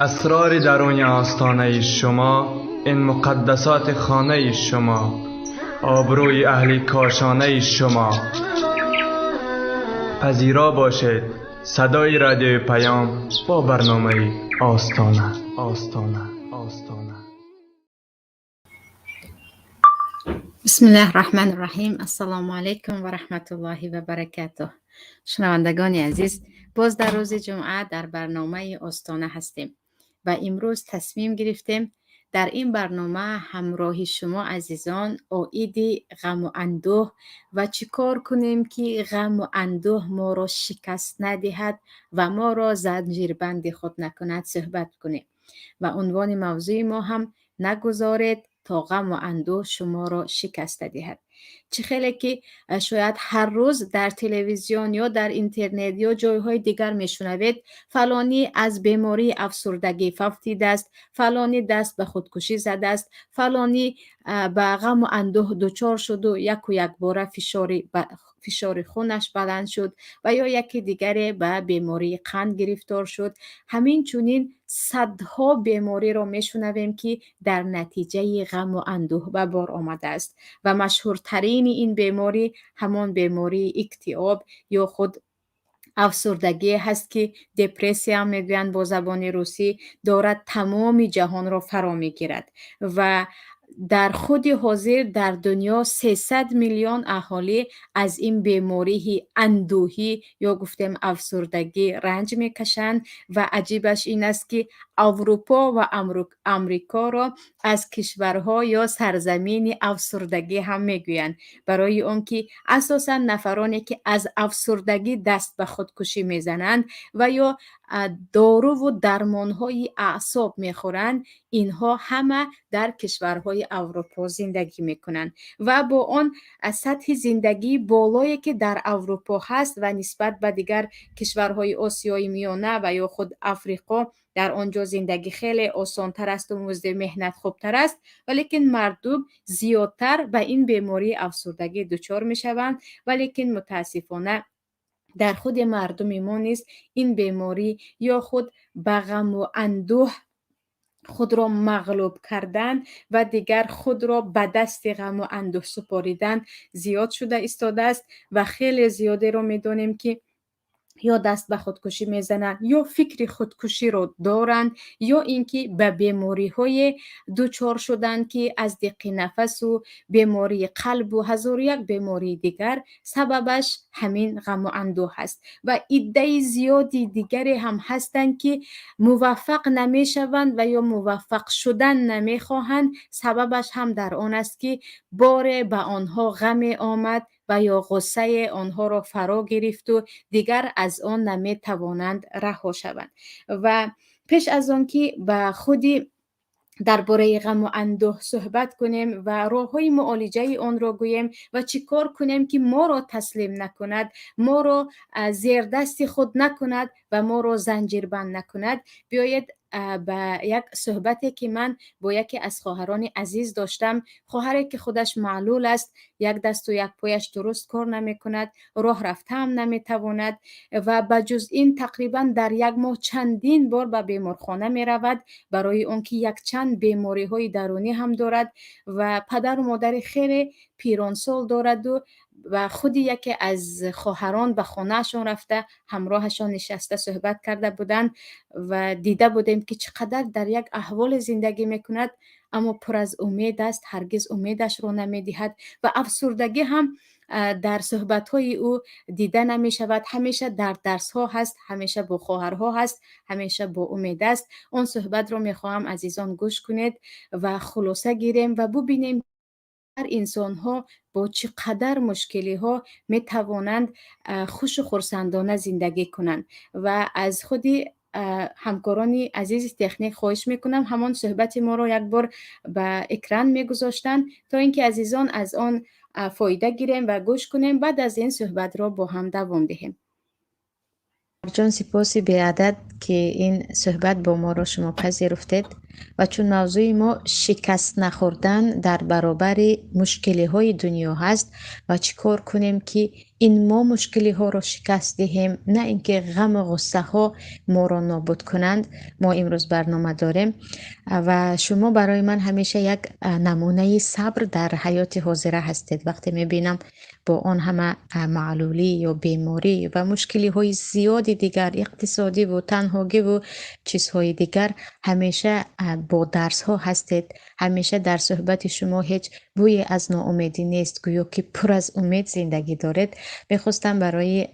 اسرار درون آستانه شما، این مقدسات خانه شما، آبروی اهل کاشانه شما. پذیرا باشید صدای رادیو پیام با برنامه آستانه. بسم الله الرحمن الرحیم. السلام علیکم و رحمت الله و برکاته. شنوندگان عزیز، باز در روز جمعه در برنامه آستانه هستیم و امروز تصمیم گرفتیم در این برنامه همراه شما عزیزان عید غم و اندوه و چیکار کنیم که غم و اندوه ما را شکست ندهد و ما را زنجیربند خود نکند صحبت کنیم و عنوان موضوع ما هم نگذارید تا غم و اندوه شما را شکست دهد. چه خیلی که شاید هر روز در تلویزیون یا در اینترنت یا جایهای دیگر میشنوید فلانی از بیماری افسردگی ففتیده است، فلانی دست به خودکشی زده است، فلانی به غم و اندوه دچار شد و یک باره فشار خونش بلند شد و یا یکی دیگری به بیماری قند گرفتار شد. همین چنین صدها بیماری را میشنویم که در نتیجه غم و اندوه به بار آمده است و مشهورترین این بیماری همان بیماری اکتئاب یا خود افسردگی هست که دپرسی هم میگویند با زبان روسی، دارد تمام جهان را فرا میگیرد و در خود حاضر در دنیا 300 میلیون اهالی از این بیماری اندوهی یا گفتیم افسردگی رنج میکشند و عجیبش این است که اروپا و امریکا را از کشورها یا سرزمین افسردگی هم میگویند، برای اون که اساسا نفرانی که از افسردگی دست به خودکشی میزنند و یا دارو و درمانهای اعصاب میخورند، اینها همه در کشورهای اروپا زندگی میکنند و با آن سطح زندگی بالایی که در اروپا هست و نسبت به دیگر کشورهای آسیای میانه و یا خود افریقا در آنجا زندگی خیلی آسانتر است و مزد مهنت خوبتر است، ولیکن مردم زیادتر به این بیماری افسردگی دچار میشوند. ولیکن متاسفانه در خود مردم ما نیست این بیماری یا خود به غم و اندوه خود را مغلوب کردن و دیگر خود را به دست غم و اندوه سپاریدن زیاد شده ایستاده است و خیلی زیاده را میدانیم که یا دست به خودکشی میزنند یا فکر خودکشی رو دارند یا اینکه به بیماری های دچار شدند که از دق نفس و بیماری قلب و هزار یک بیماری دیگر سببش همین غم و اندوه هست و عده زیادی دیگری هم هستند که موفق نمیشوند و یا موفق شدن نمیخواهند. سببش هم در آن است که بار به آنها غم آمد و یا غصه آنها را فرا گرفت و دیگر از آن نمی توانند رها شوند. و پیش از آن که به خودی درباره غم و اندوه صحبت کنیم و راه‌های معالجه آن را گوییم و چیکار کنیم که ما را تسلیم نکند، ما را زیر دست خود نکند و ما را زنجیربند نکند، بیایید به یک صحبتی که من با یکی از خواهران عزیز داشتم. خواهری که خودش معلول است، یک دست و یک پایش درست کار نمی کند، راه رفته هم نمی تواند و بجز این تقریبا در یک ماه چندین بار به بیمارخانه می رود برای اون که یک چند بیماری های درونی هم دارد و پدر و مادر خیلی پیرانسال دارد و خودی یکی از خواهران به خانهشان رفته همراهشان نشسته صحبت کرده بودند و دیده بودیم که چقدر در یک احوال زندگی میکند اما پر از امید است، هرگز امیدش رو نمیدهد و افسردگی هم در صحبت‌های او دیده نمی شود. همیشه در درس ها هست، همیشه با خواهرها هست، همیشه با امید است. اون صحبت رو میخواهم عزیزان گوش کنید و خلاصه گیریم و ببینیم هر انسان ها با چقدر مشکلی ها می توانند خوش و خرسندانه زندگی کنند و از خودی همکارانی عزیز تکنیک خواهش میکنم همان صحبت ما رو یک بار به اکران میگذاشتن تا اینکه عزیزان از آن فایده گیریم و گوش کنیم. بعد از این صحبت را با هم دوام دهیم. جان سپاسی بی عدد که این صحبت با ما را شما پذیرفتید و چون موضوع ما شکست نخوردن در برابر مشکلی های دنیا هست و چیکار کنیم که این ما مشکلی ها رو شکست دهیم، نه اینکه غم و غصه ها ما رو نابود کنند. ما امروز برنامه داریم و شما برای من همیشه یک نمونه صبر در حیات حاضره هستید. وقتی میبینم با آن همه معلولی یا بیماری و مشکلی های زیادی دیگر، اقتصادی و تنهایی و چیزهای دیگر، همیشه با درس ها هستید. همیشه در صحبت شما هیچ بوی از ناامیدی نیست، گویا که پر از امید زندگی دارید. بخواستم برای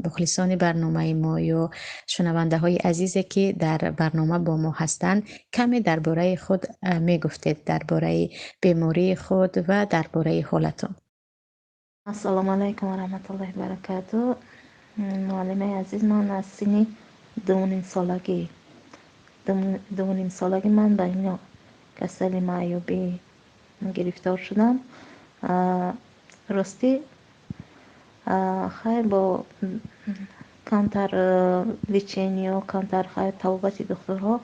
مخلصان برنامه ما یا شنونده های عزیزی که در برنامه با ما هستند کمی درباره خود میگفتید، درباره بیماری خود و درباره حالتون. السلام علیکم و رحمت الله و برکاته. معلم عزیز، من از سنی 2.5 سالگی من به این کسل معیوبی گرفتار شدم. راستی خیر با کمتر لیچینی و کمتر خیر توبت دکترها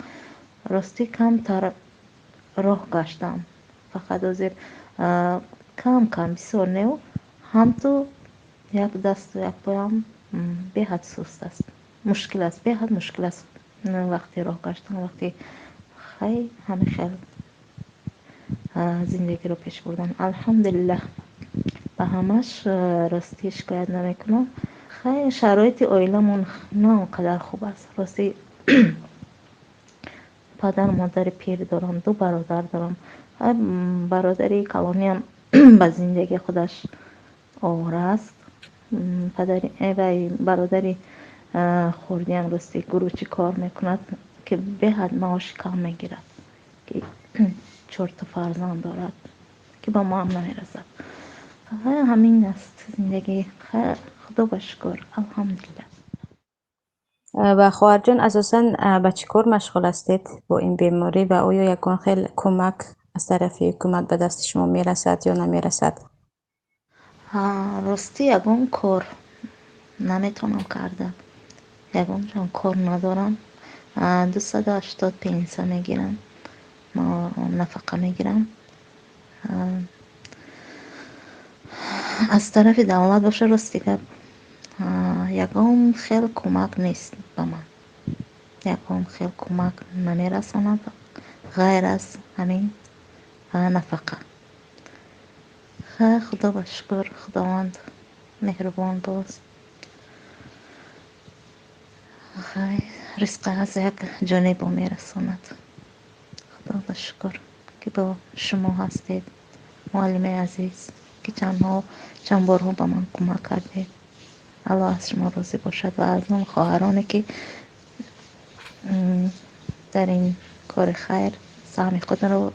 راستی کمتر راه گشتم. فقط از کم بسیار نیو هم تو یک دست و یک پایم به حد سست است، مشکل است، به حد مشکل است وقتی راه گشتم، وقتی خیلی همه خیلی زندگی رو پیش بردم. الحمدلله به همش راستی شکایت نمیکنم. خیلی شرایط عائلمون نه اونقدر خوب است. راستی پدر مادر پیر دارم، 2 برادر دارم. برادری کلانی هم به زندگی خودش آوره است. برادری خوردی هم راستی گروچی کار میکند که به حد معاش کم میگیرد، که 4 تا فرزند دارد که با ما هم نمیرسد. همین است زندگی. خیر، خدا با شکر، الحمدلله. و خواهر جان اساساً به چی کار مشغول هستید با این بیماری و آیا یکان خیلی کمک از طرف حکومت به دست شما میرسد یا نمیرسد؟ راستی یگان کار نمیتونم کرده، یگان جان کار ندارم. 280 پنسه میگیرم، ما نفقه میگیرم. از طرف دولت باشه راستی که یگان خیلی کمک نیست به من، یگان خیلی کمک نمیرساند غیر از همین نفقه. خیلی خدا با شکر، خداوند مهربان باز. خیلی رزق از یک جانب میرساند. خدا با شکر که با شما هستید، معلم عزیز، که چند بارها با من کمک کردید. الله از شما راضی باشد و از اون خواهرانی که در این کار خیر سهم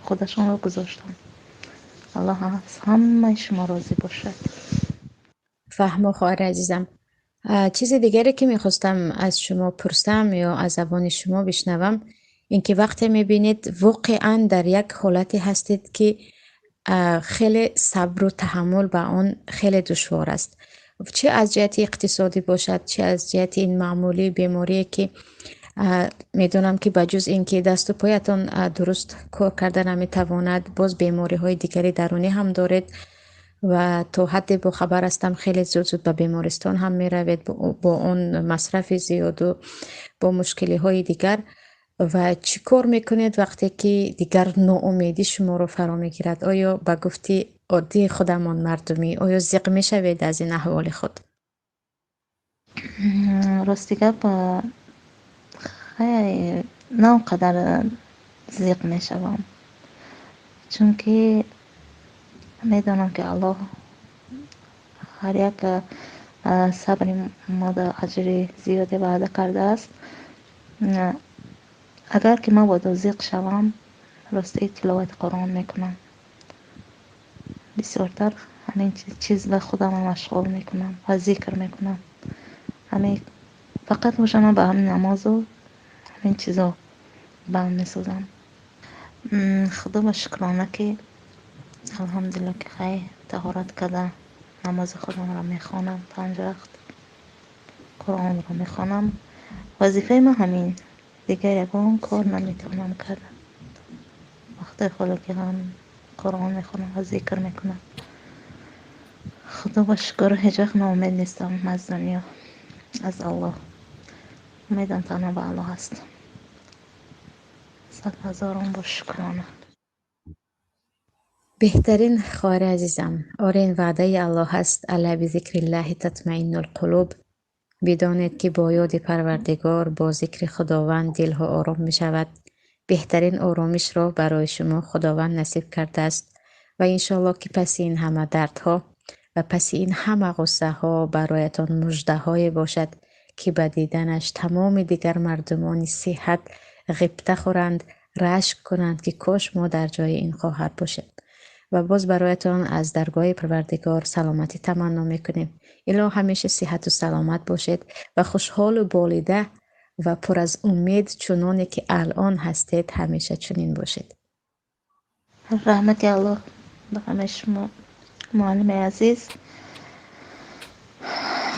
خودشان رو گذاشتن. الله از همه شما راضی باشد. فهم خواهر عزیزم. چیز دیگری که میخواستم از شما پرسم یا از زبان شما بشنوم اینکه وقتی میبینید واقعا در یک حالتی هستید که خیلی صبر و تحمل به آن خیلی دشوار است، چه از جهت اقتصادی باشد چه از جهت این معمولی بیماری که میدونم که بجز اینکه دست و پایتان درست کار کردن نمیتواند، باز بیماری های دیگری درونی هم دارید و تا حدی با خبر هستم خیلی زود به بیمارستان هم می روید با اون مصرف زیاد و با مشکلی های دیگر. و چی کار میکنید وقتی که دیگر ناامیدی شما رو فرا میگیرد؟ آیا به گفتی عادی خودمان مردمی آیا زیق میشوید از این احوال خود؟ راستی که خیلی نه اونقدر زیق میشوم، چون که میدانم که الله هر یک صبر ما در اجر زیاده وعده کرده است. اگر که ما با زیق شوم راستی تلاوت قرآن میکنم، بسیارتر همین چیز به خودم مشغول میکنم و ذکر میکنم. همین فقط باشم به همین نماز و همین چیزا بند میسازم. خدا با شکرانه که الحمدلله که خیلی طهارت کرده نماز خودم را میخوانم، 5 وقت قرآن را میخوانم. وظیفه من همین، دیگر یکان کار نمیتونم کردم. داخل که هم قرآن میخونم و ذکر میکنم. خدا با شکر هیچ وقت ناامید نیستم از دنیا، از الله. امیدم تنها به الله هست. 100,000 با شکرانه. بهترین خواهر عزیزم، آره این وعده الله هست، الا بذکر الله تطمئن القلوب. بدانید که با یاد پروردگار، با ذکر خداوند دلها آرام می شود. بهترین آرامش را برای شما خداوند نصیب کرده است و انشالله که پس این همه دردها و پس این همه غصه ها برایتان مژده های باشد که به دیدنش تمام دیگر مردمان صحت غبطه خورند، رشک کنند که کاش ما در جای این خواهر باشد. و باز برایتان از درگاه پروردگار سلامتی تمنا میکنیم. اله همیشه صحت و سلامت باشید و خوشحال و بالیده و پر از امید چنانی که الان هستید همیشه چنین باشید. رحمت الله به همه شما معلم عزیز.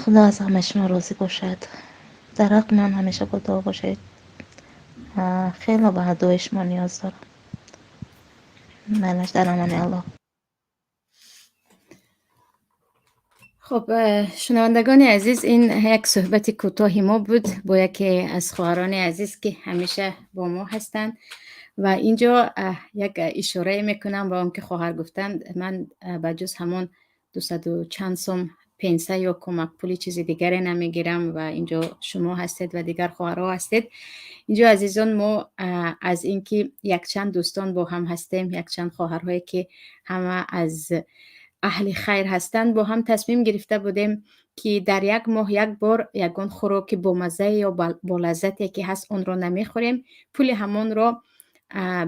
خدا از همه شما راضی باشد. در حق من همیشه با دعا باشید. خیلی به دعای شما نیاز دارم. منش در امان الله. خب شنوندگان عزیز، این یک صحبت کوتاهی ما بود با یکی از خواهران عزیز که همیشه با ما هستند و اینجا یک اشاره میکنم با اون که خواهر گفتند. من بجز همون 200 و چند سوم پنسه یا کمک پولی چیز دیگری نمیگیرم و اینجا شما هستید و دیگر خواهرها هستید. اینجا عزیزان ما از اینکه یک چند دوستان با هم هستیم، یک چند خواهرهایی که همه از اهل خیر هستند، با هم تصمیم گرفته بودیم که در یک ماه یک بار یگان خوراک با مزه یا با لذتی که هست اون رو نمیخوریم، پول همون رو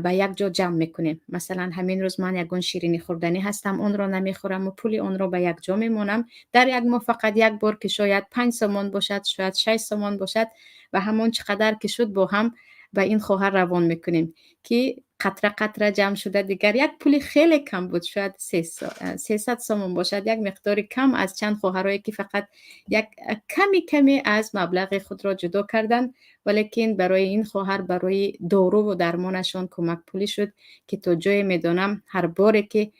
به یک جا جمع میکنیم. مثلا همین روز من یگان شیرینی خوردنی هستم، اون رو نمیخورم و پول اون رو به یک جا میمونم. در یک ماه فقط یک بار که شاید 5 سومان باشد، شاید 6 سومان باشد و همون چقدر که شد با هم به این خواهر روان میکنیم که قطره قطره جمع شده. دیگر یک پولی خیلی کم بود، شاید 300 سومان باشد، یک مقدار کم از چند خواهرایی که فقط یک کمی از مبلغ خود را جدا کردند، ولیکن برای این خواهر برای دارو و درمانشان کمک پولی شد که تا جای میدانم هر باری که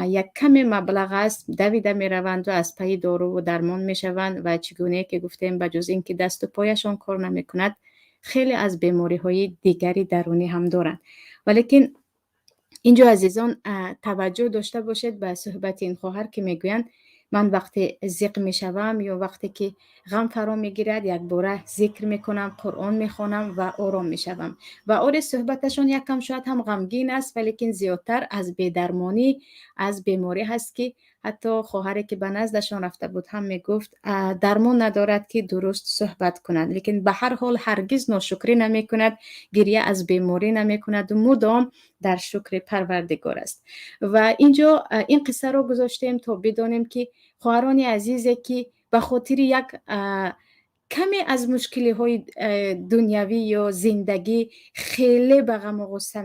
یک کمی مبلغ است دویده می روند و از پی دارو و درمان می شوند و چگونه که گفتیم بجز این که دست و پایشان کار نمی کند خیلی از بیماری های دیگری درونی هم دارند. ولیکن اینجا عزیزان توجه داشته باشید به صحبت این خواهر که میگویند من وقتی ذکر میشوم یا وقتی که غم فرا میگیرد یک باره ذکر میکنم، قرآن میخوانم و آرام میشوم. و آره صحبتشون یکم شاید هم غمگین است، ولیکن زیادتر از بیدرمانی، از بیماری هست که حتی خواهری که به نزدشان رفته بود هم میگفت درمان ندارد که درست صحبت کند، لیکن به هر حال هرگز ناشکری نمی کند، گریه از بیماری نمی کند و مدام در شکر پروردگار است. و اینجا این قصه رو گذاشتیم تا بدانیم که خواهران عزیزی که به خاطر یک کمی از مشکلی های دنیوی یا زندگی خیلی به غم و غصه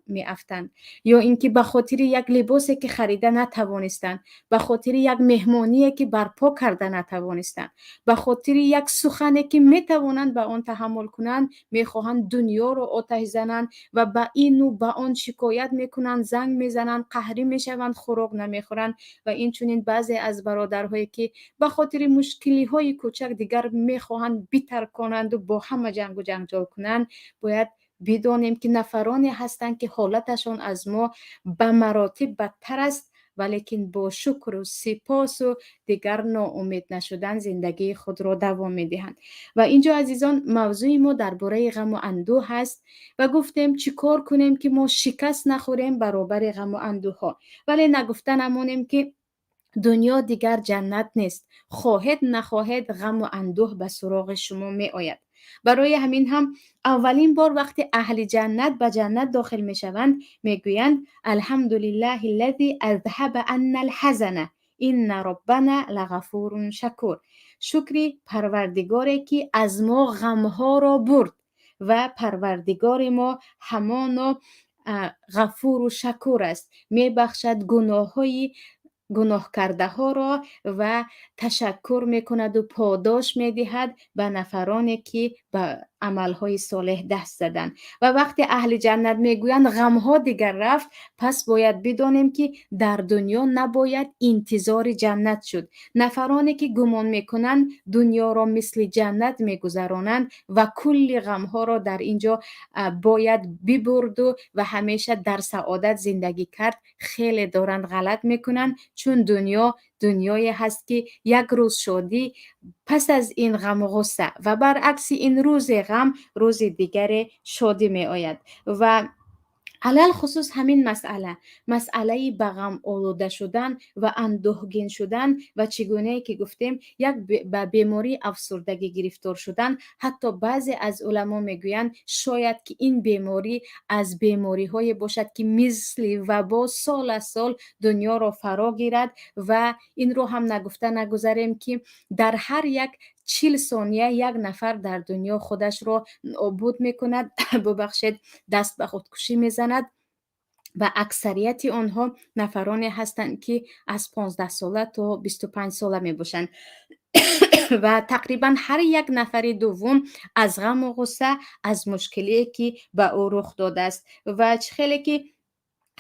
می افتند، یا اینکه به خاطر یک لباسی که خریده نتوانستند، به خاطر یک مهمانی که برپا کرده نتوانستند، به خاطر یک سخنی که می توانند به آن تحمل کنند می خواهند دنیا رو آتش زنند و به این و به آن شکایت میکنند، زنگ میزنند، قهری میشوند، خوراک نمیخورند. و این چنین بعضی از برادرهایی که به خاطر مشکلی های کوچک دیگر میخواهند بیتر کنند و با همه جنگ و جنجال کنند، باید بدانیم که نفرانی هستند که حالتشون از ما به مراتب بدتر است، ولیکن با شکر و سپاس و دیگر ناامید نشدن زندگی خود را دوام میدهند. و اینجا عزیزان موضوع ما درباره غم و اندوه هست و گفتیم چی کار کنیم که ما شکست نخوریم برابر غم و اندوه ها، ولی نگفته نمونیم که دنیا دیگر جنت نیست، خواهد نخواهد غم و اندوه به سراغ شما می آید. برای همین هم اولین بار وقتی اهل جنت به جنت داخل می شوند می گویند الحمدلله الذی اذهب عنا الحزن ان ربنا لغفور شکور. شکری پروردگاری که از ما غمها را برد و پروردگار ما همان غفور و شکور است، می بخشد گناه کرده ها را و تشکر می کند و پاداش می دهد به نفرانی که به عملهای صالح دست زدن. و وقتی اهل جنت میگویند غمها دیگر رفت، پس باید بدانیم که در دنیا نباید انتظار جنت شد. نفرانی که گمان میکنند دنیا را مثل جنت میگذرانند و کل غمها را در اینجا باید ببرد و همیشه در سعادت زندگی کرد، خیلی دارند غلط میکنند، چون دنیای هست که یک روز شادی، پس از این غم و غصه، و برعکس این روز غم روز دیگر شادی می آید. و علل خصوص همین مسئله به غم آلوده شدن و اندوهگین شدن و چگونه که گفتیم یک به بیماری افسردگی گرفتار شدن. حتی بعضی از علما میگویند شاید که این بیماری از بیماری های باشد که مثل وبا سال از سال دنیا را فرا گیرد. و این رو هم نگفته نگذاریم که در هر یک 40 ثانیه یک نفر در دنیا خودش را نابود میکند، ببخشید دست به خودکشی میزند. و اکثریت آنها نفرانی هستند که از 15 ساله تا 25 ساله می باشند. و تقریبا هر یک نفر دوم از غم و غصه، از مشکلی که به او رخ داده است. و خیلی که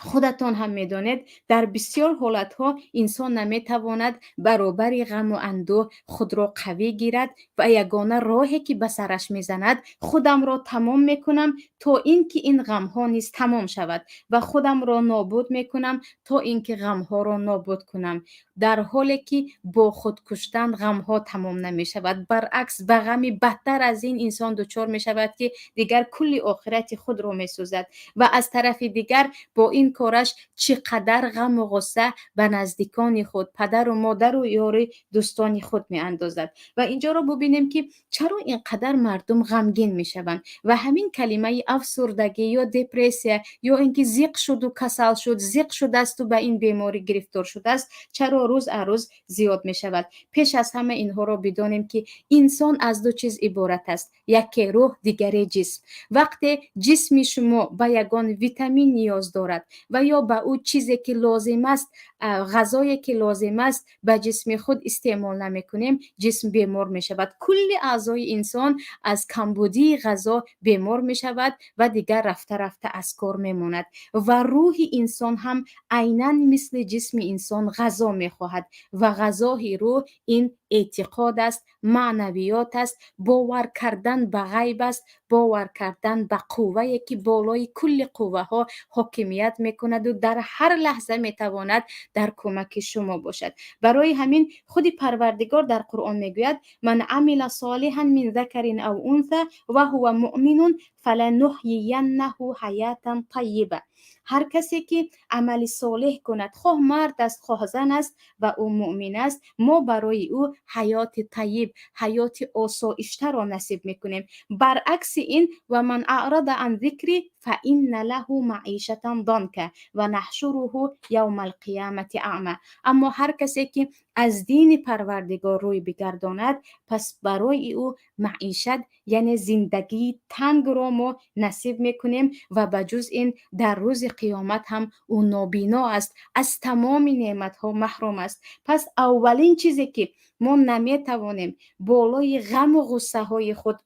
خودتان هم میدانید در بسیار حالتها انسان نمیتواند برابر غم و اندوه خود را قوی گیرد و یگانه راهی که به سرش میزند خودم را تمام میکنم تا اینکه این غم ها نیز تمام شود و خودم را نابود میکنم تا اینکه غم ها را نابود کنم، در حالی که با خود کشتن غم ها تمام نمی شود. برعکس به غمی بدتر از این انسان دچار می شود که دیگر کل آخرت خود را می سوزد و از طرف دیگر با این کارش چقدر غم و غصه به نزدیکان خود، پدر و مادر و یاری دوستان خود می اندازد. و اینجا رو ببینیم که چرا اینقدر مردم غمگین می شوند و همین کلمه افسردگی یا دپرسیا یا اینکه زیق شد و کسل شد، زیق شده است و به این بیماری گرفتار شده است، چرا روز روز زیاد می شود. پیش از همه اینها را بدانیم که انسان از دو چیز عبارت است، یکی روح، دیگری جسم. وقتی جسم شما به یگان ویتامین نیاز دارد و یا به او چیزی که لازم است، غذایی که لازم است به جسم خود استعمال نمی کنیم، جسم بیمار می شود. کل اعضای انسان از کمبودی غذا بیمار می شود و دیگر رفته رفته از کار می ماند. و روح انسان هم عیناً مثل جسم انسان غذا می خواهد و غذای روح این اعتقاد است، معنویات است، باور کردن به غیب است، باور کردن به قوه‌ای که بالای کل قوه ها حاکمیت میکند و در هر لحظه میتواند در کمک شما باشد. برای همین خود پروردگار در قرآن میگوید من عمل صالحا من ذکر او انثى و هو مؤمن فلنحیینه حیاتا طیبه. هر کسی که عمل صالح کند، خواه مرد است خواه زن است و او مؤمن است، ما برای او حیات طیب، حیات آسایشته را نصیب میکنیم. برعکس این و من اعرض عن ذکری فإن له معیشة ضنکا و نحشره یوم القیامة اعمی. اما هر کسی که از دین پروردگار روی بگرداند، پس برای او معیشت یعنی زندگی تنگ را ما نصیب میکنیم و بجز این در روز قیامت هم او نابینا است، از تمام نعمت ها محروم است. پس اولین چیزی که ما نمیتوانیم بالای غم و غصه های خود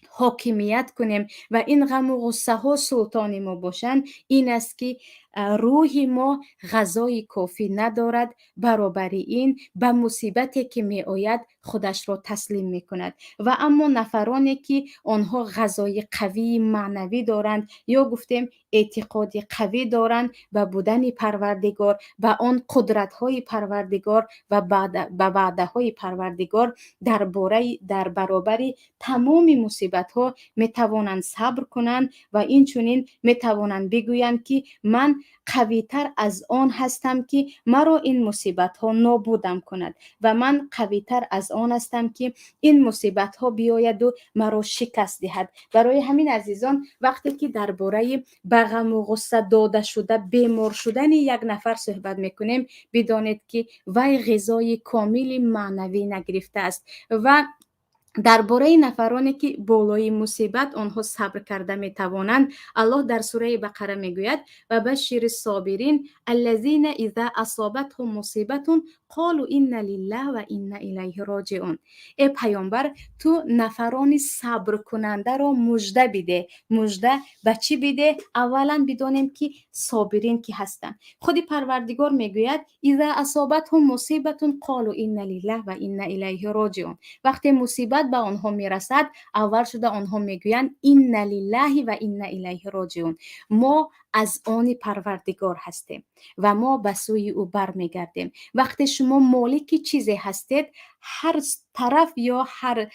حاکمیت کنیم و این غم و غصه ها سلطان ما باشند، این است که روح ما غذای کافی ندارد، برابر این به مصیبتی که می آید خودش را تسلیم می کند. و اما نفرانی که آنها غذای قوی معنوی دارند یا گفتیم اعتقاد قوی دارند به بودن پروردگار، به آن قدرت های پروردگار و به وعده های پروردگار، در برابر تمام مصیبت ها می توانند صبر کنند و این چنین می توانند بگویند که من قوی تر از آن هستم که مرا این مصیبت ها نابودم کند و من قوی تر از آن هستم که این مصیبت ها بیاید و مرا شکست دهد. برای همین عزیزان وقتی که درباره به غم و غصه داده شده بیمار شدن یک نفر صحبت میکنیم، بدانید که وی غذای کامل معنوی نگرفته است. و درباره نفرانی که بالای مصیبت آنها صبر کرده می توانند، الله در سوره بقره می گوید و بشر الصابرین الذین اذا اصابتهم مصیبت قالوا این لله و این الیه راجعون. ای پیامبر تو نفران صبر کننده را مژده بده. مژده به چی بده؟ اولا بدانیم که صابرین کی هستند. خود پروردگار میگوید اذا اصابتهم مصیبت قالوا این لله و این الیه راجعون. وقتی مصیبت به آنها میرسد اول شده آنها میگویند این لله و این الیه راجعون. ما از آن پروردگار هستیم و ما به سوی او برمیگردیم. وقتی شما مالک چیزی هستید هر طرف یا هر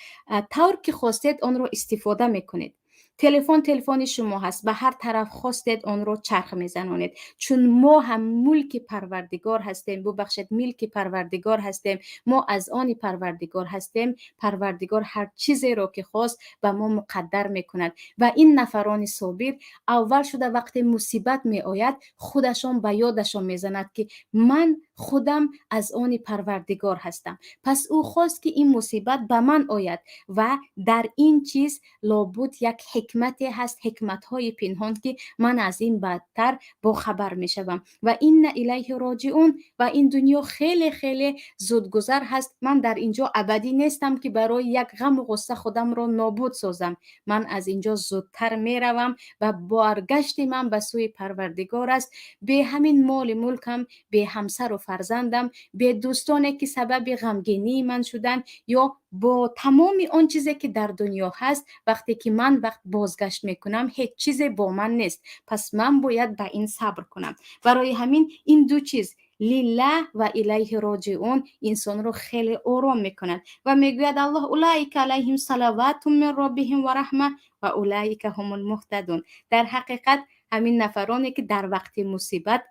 طور که خواستید آن را استفاده میکنید. تلفن شما هست، به هر طرف خواستید آن را چرخ میزنونید. چون ما هم ملک پروردگار هستیم، ببخشید ملک پروردگار هستیم، ما از آن پروردگار هستیم. پروردگار هر چیزی را که خواست به ما مقدر میکند و این نفران صابر اول شده وقتی مصیبت می آید خودشان به یادشان میزند که من خودم از آن پروردگار هستم، پس او خواست که این مصیبت به من آید و در این چیز لابد یک حکمتی هست، حکمت های پنهان که من از این بدتر با خبر می شوم و این الیه راجعون. و این دنیا خیلی خیلی زودگذر هست. من در اینجا ابدی نیستم که برای یک غم و غصه خودم را نابود سازم. من از اینجا زودتر می روم و بازگشت من به سوی پروردگار است. به همین مال ملکم، به همسر و فرزندم، به دوستانی که سبب غمگینی من شدن یا با تمام آن چیزی که در دنیا هست، وقتی که من وقت بازگشت میکنم هیچ چیزی با من نیست، پس من باید به این صبر کنم. برای همین این دو چیز لله و الیه راجعون انسان رو خیلی آرام میکند و میگوید الله اولئک علیهم صلوات من ربهم و رحمه و اولئک هم المهتدون. در حقیقت همین نفرانی که در وقت مصیبت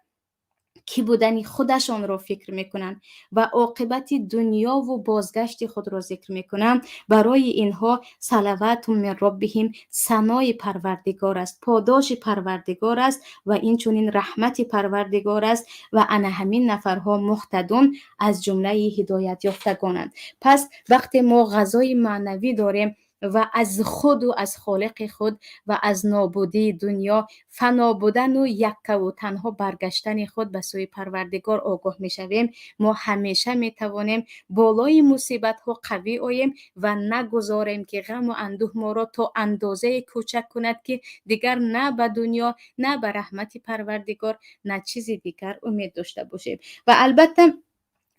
کی بودنی خودشان را فکر میکنن و عاقبت دنیا و بازگشت خود را ذکر میکنن، برای اینها صلوات من ربهم ثنای پروردگار است، پاداش پروردگار است و این چنین رحمت پروردگار است و انا همین نفرها مهتدون از جمله هدایت یافتگانند. پس وقتی ما غذای معنوی داریم و از خود و از خالق خود و از نابودی دنیا، فنا بودن و یکه و تنها برگشتن خود به سوی پروردگار آگاه می شویم، ما همیشه می توانیم بالای مصیبت ها قوی آییم و نگذاریم که غم و اندوه ما را تا اندازه کوچک کند که دیگر نه به دنیا نه به رحمت پروردگار نه چیز دیگر امید داشته باشیم. و البته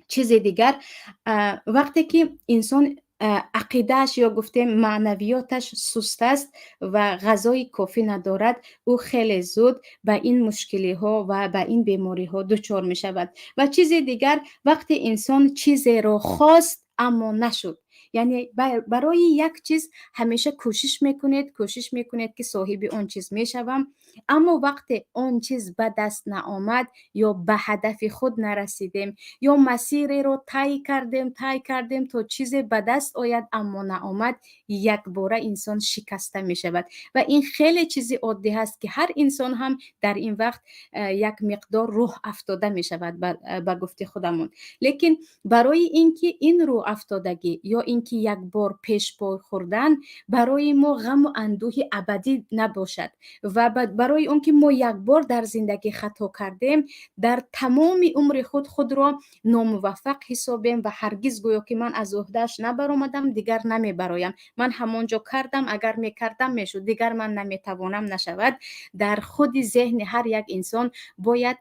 چیز دیگر، وقتی که انسان عقیدهش یا گفتیم معنویاتش سست است و غذای کافی ندارد، او خیلی زود به این مشکلی ها و به این بیماری ها دچار می شود. و چیز دیگر، وقتی انسان چیزی را خواست اما نشد، یعنی برای یک چیز همیشه کوشش میکنید که صاحب اون چیز میشوم، اما وقتی اون چیز به دست نآمد یا به هدف خود نرسیدیم یا مسیری رو طی کردیم تا چیز به دست آید اما نآمد، یک باره انسان شکسته می شود و این خیلی چیزی عادی هست که هر انسان هم در این وقت یک مقدار روح افتاده می شود به گفته خودمون. لیکن برای اینکه این روح افتادگی یا اینکه یک بار پیش پا خوردن برای ما غم و اندوه ابدی نباشد و برای اون که ما یک بار در زندگی خطا کردیم در تمام عمر خود را ناموفق حسابیم و هرگز گویا که من از عهده‌اش نبرآمدم دیگر نمیبرایم، من همانجا کردم، اگر میکردم میشد، دیگر من نمیتوانم نشود. در خود ذهن هر یک انسان باید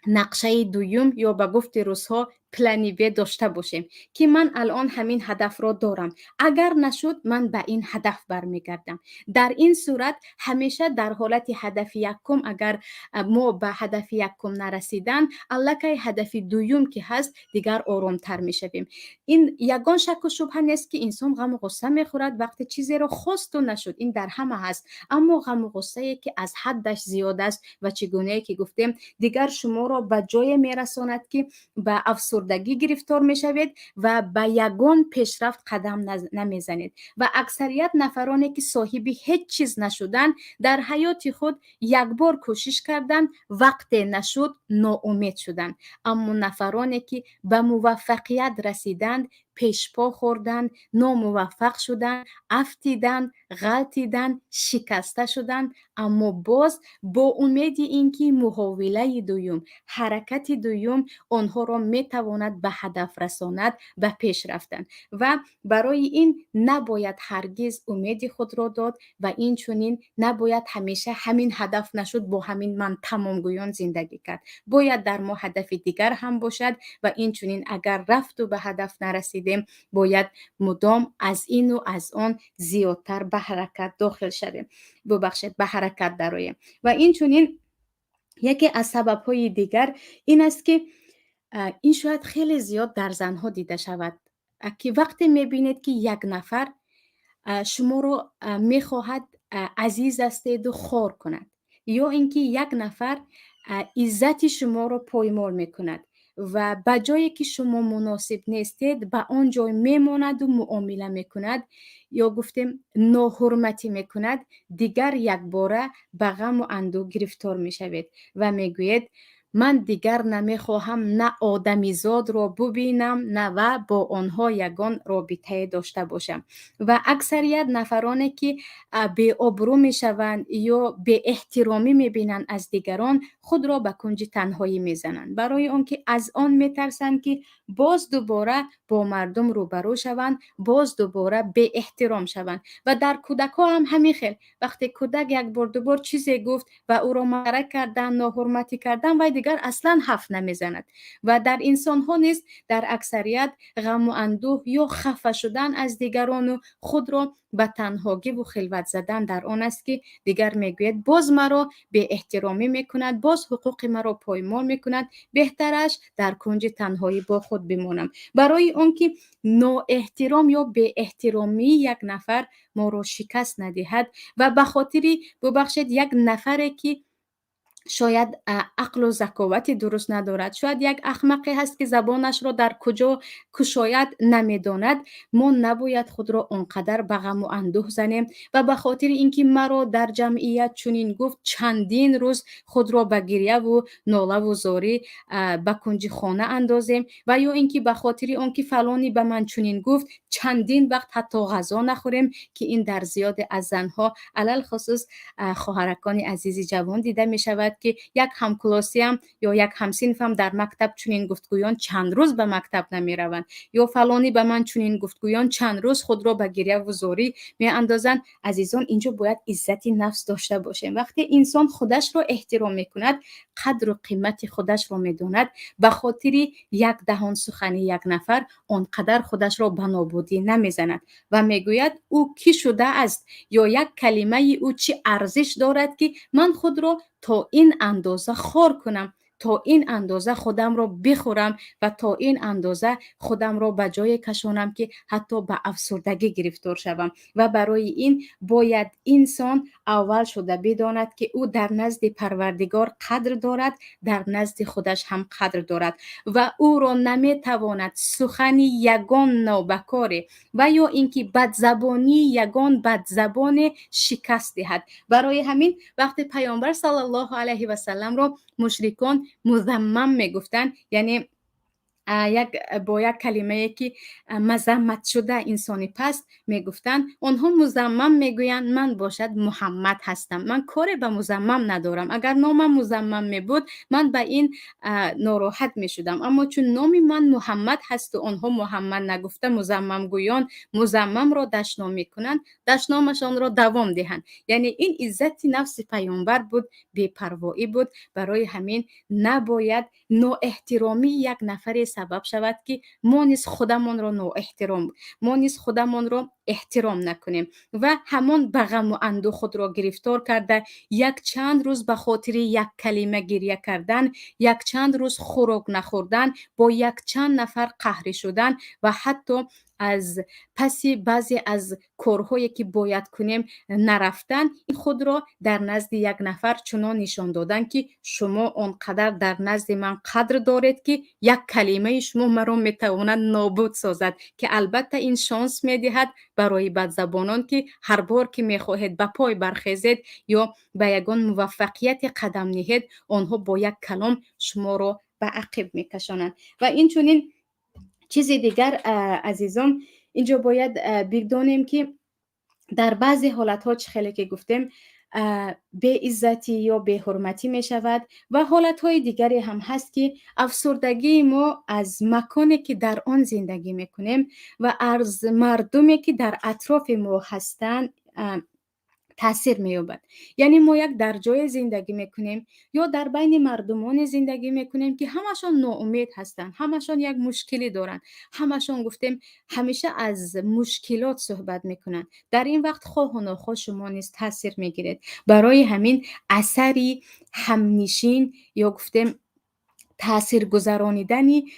نقشه دویم یا به گفت روزها پلانی بی داشته باشیم که من الان همین هدف را دارم، اگر نشد من به این هدف برمیگردم. در این صورت همیشه در حالت هدف یکم اگر ما به هدف یکم نرسیدن الکی هدف دویم که هست دیگر آرامتر میشویم. این یگان شک و شبهه نیست که انسان غم و غصه میخورد وقتی چیزی را خواست و نشد، این در همه هست، اما غم و غصه که از حدش زیاد است و چگونه که گفتیم دیگر شما را به جای میرساند که به افسردگی گرفتار میشوید و به یگان پیشرفت قدم نمیزنید. و اکثریت نفرانی که صاحب هیچ چیز نشدن در حیات خود یک بار کوشش کردن، وقت نشد ناامید شدن، اما نفرانی که به موفقیت رسیدند پیشپا خوردن، ناموفق شدن، افتیدن، غلطیدن، شکسته شدن، اما باز با امید اینکه محاوله دوم، حرکت دوم آنها را میتواند به هدف رساند به پیش رفتن و برای این نباید هرگز امید خود را داد و این چنین نباید همیشه همین هدف نشد با همین من تمام گویان زندگی کرد. باید در ما هدف دیگر هم باشد و این چنین اگر رفت و به هدف نرسیدیم باید مدام از این و از آن زیادتر به حرکت داخل شویم، ببخشید به حرکت درآییم. و این چنین یکی از سبب‌های دیگر این است که این شاید خیلی زیاد در زنها دیده شود که وقتی میبینید که یک نفر شما رو میخواهد عزیز استید و خوار کند یا اینکه یک نفر عزت شما رو پایمال میکند و به جایی که شما مناسب نیستید به آن جای میماند و معامله میکند یا گفتیم ناحرمتی میکند، دیگر یک باره به غم و اندوه گرفتار میشوید و میگوید من دیگر نمیخواهم نه آدمی زاد را ببینم نه و با آنها یگان رابطه داشته باشم. و اکثریت نفرانی که به آبرو میشوند یا به احترامی میبینند از دیگران خود را به کنج تنهایی میزنند، برای آنکه از آن میترسند که باز دوباره با مردم روبرو شوند، باز دوباره به احترام شوند. و در کودک‌ها هم همین خیل، وقتی کودک یک بار دو بار چیزی گفت و او را مسخره کردن، ناحرمتی کردن و دیگر اصلا حرف نمیزند. و در انسان ها نیز در اکثریت غم و اندوه یا خفه شدن از دیگران و خود را به تنهایی و خلوت زدن در آن است که دیگر میگوید باز مرا به احترامی میکند، باز حقوق مرا پایمال میکند، بهترش در کنج تنهایی با خود بمانم. برای آنکه نااحترام یا به احترامی یک نفر ما را شکست ندهد و به خاطری ببخشید یک نفری که شاید عقل و ذکاوت درست ندارد، شاید یک احمقی هست که زبانش را در کجا کشاید نمیداند، ما نباید خود را آنقدر به غم و اندوه زنیم و به خاطر اینکه مرا در جمعیت چنین گفت چندین روز خود را به گریه و ناله و زاری به کنج خانه اندازیم و یا اینکه به خاطر آنکه فلانی به من چنین گفت چندین وقت حتی غذا نخوریم، که این در زیاد از زنها علل خصوص خواهرکان عزیز جوان دیده می شود که یک همکلاسی هم یا یک همسنف هم در مکتب چنین گفتگویان چند روز به مکتب نمی روند یا فلانی به من چنین گفتگویان چند روز خود را به گریه و زاری می اندازند. عزیزان اینجا باید عزت نفس داشته باشیم. وقتی انسان خودش را احترام می کند، قدر و قیمت خودش را می داند، به خاطر یک دهان سخنی یک نفر آنقدر خودش را به نابودی نمی زند و می گوید او کی شده است یا یک کلمه او چه ارزش دارد که من خود را تا این اندازه خار کنم، تا این اندازه خودم را بخورم و تا این اندازه خودم را به جای کشانم که حتی به افسردگی گرفتار شوم. و برای این باید انسان اول شده بداند که او در نزد پروردگار قدر دارد، در نزد خودش هم قدر دارد و او را نمیتواند سخنی یگان نابکاره و یا اینکه بدزبانی یگان بدزبان شکست دهد. برای همین وقتی پیامبر صلی الله علیه و سلم را مشرکان مذمم میگفتن، یعنی با یک کلمه که مذمت شده انسانی پست میگفتن، آنها مذمم میگویند من باشد محمد هستم، من کاری به مذمم ندارم، اگر نامم مذمم میبود من به این ناراحت میشدم، اما چون نام من محمد هست و آنها محمد نگفته مذمم گویان مذمم را دشنام میکنند، دشنامشان را دوام دهند. یعنی این عزت نفس پیامبر بود، بی‌پروایی بود. برای همین نباید نااحترامی یک نفر سبب شود که ما نیز خودمان را نااحترام، ما نیز خودمان را احترام نکنیم و همان به غم و اندوه خود را گرفتار کرده یک چند روز به خاطر یک کلمه گریه کردن، یک چند روز خوراک نخوردن، با یک چند نفر قهر شدن و حتی از پسی بعضی از کارهایی که باید کنیم نرفتن، این خود را در نزد یک نفر چنان نشان دادن که شما آنقدر در نزد من قدر دارید که یک کلمه شما مرا میتواند نابود سازد، که البته این شانس میدهد برای بدزبانان که هر بار که میخواهید به پای برخیزید یا به یگان موفقیت قدم نهید، آنها با یک کلام شما را به عقب میکشانند. و این چنین چیز دیگر عزیزان اینجا باید بدانیم که در بعضی حالتها چه خیلی که گفتیم به عزتی یا به حرمتی می شود و حالتهای دیگری هم هست که افسردگی ما از مکانی که در آن زندگی میکنیم و از مردمی که در اطراف ما هستند تاثیر می‌یابد. یعنی ما یک در جای زندگی میکنیم یا در بین مردمان زندگی میکنیم که همشون ناامید هستند، همشون یک مشکلی دارن، همشون گفتیم همیشه از مشکلات صحبت میکنن. در این وقت خواه و ناخواه شما نیز تاثیر میگیرید. برای همین اثری همنشین یا گفتیم تاثیر گذرانیدنی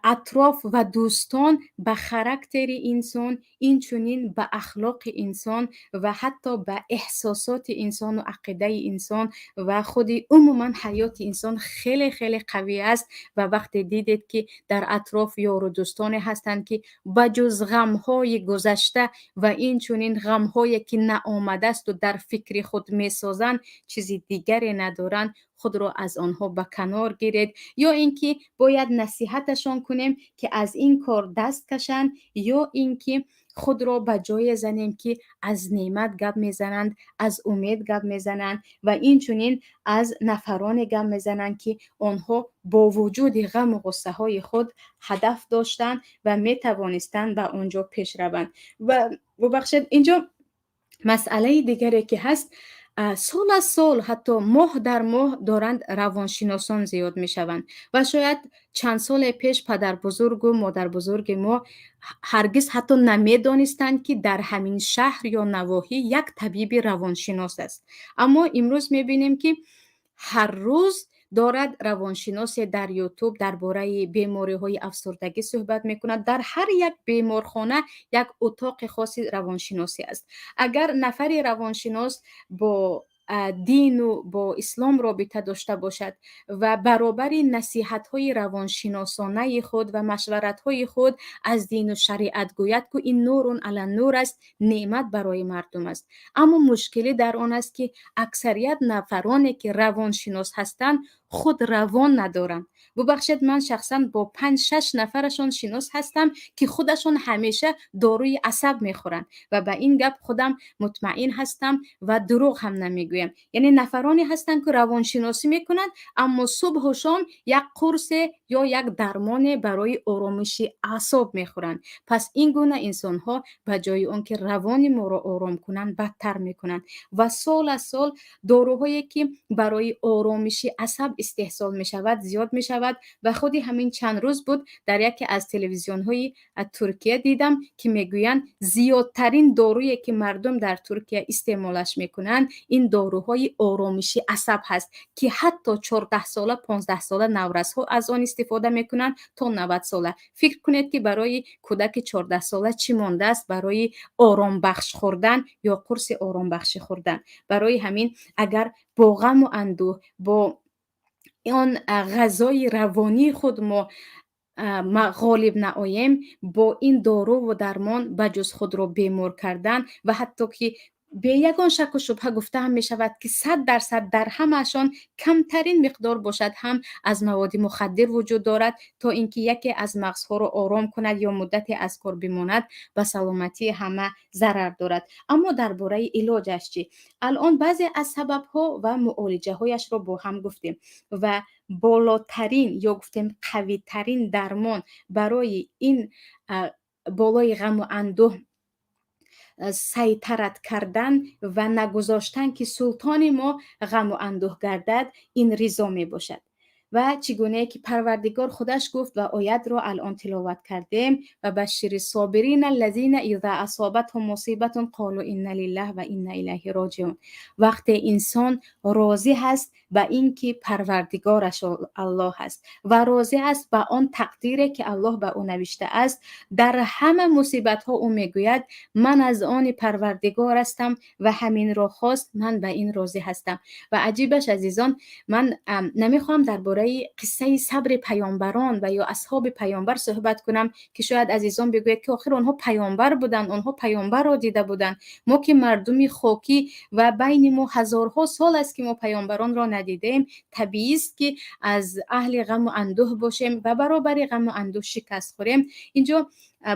اطراف و دوستان به خاراکتر انسان، اینچنین به اخلاق انسان و حتی به احساسات انسان و عقیده انسان و خود عموما حیات انسان خیلی خیلی قوی است. و وقتی دیدید که در اطراف یار و دوستان هستند که بجز غمهای گذشته و اینچنین غمهایی که نآمده است و در فکر خود میسازند چیزی دیگری ندارند، خود را از آنها به کنار گیرید. یا اینکه باید نصیحتشان کنیم که از این کار دست کشند، یا اینکه خود را به جای زنیم که از نعمت گپ میزنند، از امید گپ میزنند و اینچنین از نفران گپ میزنند که آنها با وجود غم و غصه های خود هدف داشتند و میتوانستند به اونجا پیش روند. و ببخشید اینجا مسئله دیگری که هست، سال از سال حتی ماه در ماه دارند روانشناسان زیاد می شوند و شاید چند سال پیش پدر بزرگ و مادر بزرگ ما هرگز حتی نمی دانستند که در همین شهر یا نواحی یک طبیب روانشناس است. اما امروز می بینیم که هر روز دارد روانشناس در یوتیوب درباره بیماری های افسردگی صحبت میکند. در هر یک بیمارخانه یک اتاق خاصی روانشناسی است. اگر نفری روانشناس با دین و با اسلام رابطه داشته باشد و برابر نصیحت های روانشناسانه خود و مشورت های خود از دین و شریعت گوید که این نورون علی نور است، نعمت برای مردم است. اما مشکلی در آن است که اکثریت نفرانی که روانشناس هستند خود روان ندارند. ببخشید من شخصا با 5-6 نفرشون شناس هستم که خودشون همیشه داروی عصب میخورن و به این گپ خودم مطمئن هستم و دروغ هم نمیگویم. یعنی نفرانی هستند که روانشناسی میکنند اما صبح و شام یک قرص یا یک درمان برای آرامش اعصاب میخورند. پس این گونه انسان ها به جای اون که روان ما را آرام کنند بدتر میکنند و سال از سال داروهایی که برای آرامش عصب استحصال می شود زیاد می شود. و خودی همین چند روز بود در یکی از تلویزیون های ترکیه دیدم که میگویند زیادترین دارویی که مردم در ترکیه استعمالش میکنند این داروهای آرامش عصب هست که حتی 14 ساله 15 ساله نورس‌ها از آن استفاده میکنند تا 90 ساله. فکر کنید که برای کودک 14 ساله چی مانده است برای آرام بخش خوردن یا قرص آرام بخش خوردن. برای همین اگر با غم و اندوه با آن غذای روانی خود ما غالب نآییم، با این دارو و درمان بجز خود را بیمار کردن و حتی که به یگان شک و شبهه گفته هم می شود که 100% در همشان کمترین مقدار باشد هم از مواد مخدر وجود دارد تا اینکه یکی از مغزها را آرام کند یا مدتی از کار بماند، به سلامتی همه ضرر دارد. اما درباره علاجش چی؟ الان بعضی از سببها و معالجه هایش را با هم گفتیم و بالاترین یا گفتیم قوی ترین درمان برای این بالای غم و اندوه سیطرت کردن و نگذاشتن که سلطان ما غم و اندوه گردد این رضا می باشد. و چگونه که پروردگار خودش گفت و آیت را الان تلاوت کردیم و بشر صابرین الذین اذا اصابتهم مصیبت قالوا انا لله و انا الیه راجعون. وقتی انسان راضی هست به اینکه پروردگارش الله هست و راضی است به آن تقدیری که الله به او نوشته است، در همه مصیبت ها او میگوید من از آن پروردگار هستم و همین را خواست، من به این راضی هستم. و عجیبش عزیزان، من نمیخوام درباره باره قصه صبر پیامبران و یا اصحاب پیامبر صحبت کنم که شاید عزیزان بگوید که آخر آنها پیامبر بودن، آنها پیامبر را دیده بودن، ما که مردمی خاکی و بین ما هزارها سال است که ما پیامبران را ندیدیم، طبیعی است که از اهل غم و اندوه باشیم و برابر غم و اندوه شکست خوریم. اینجا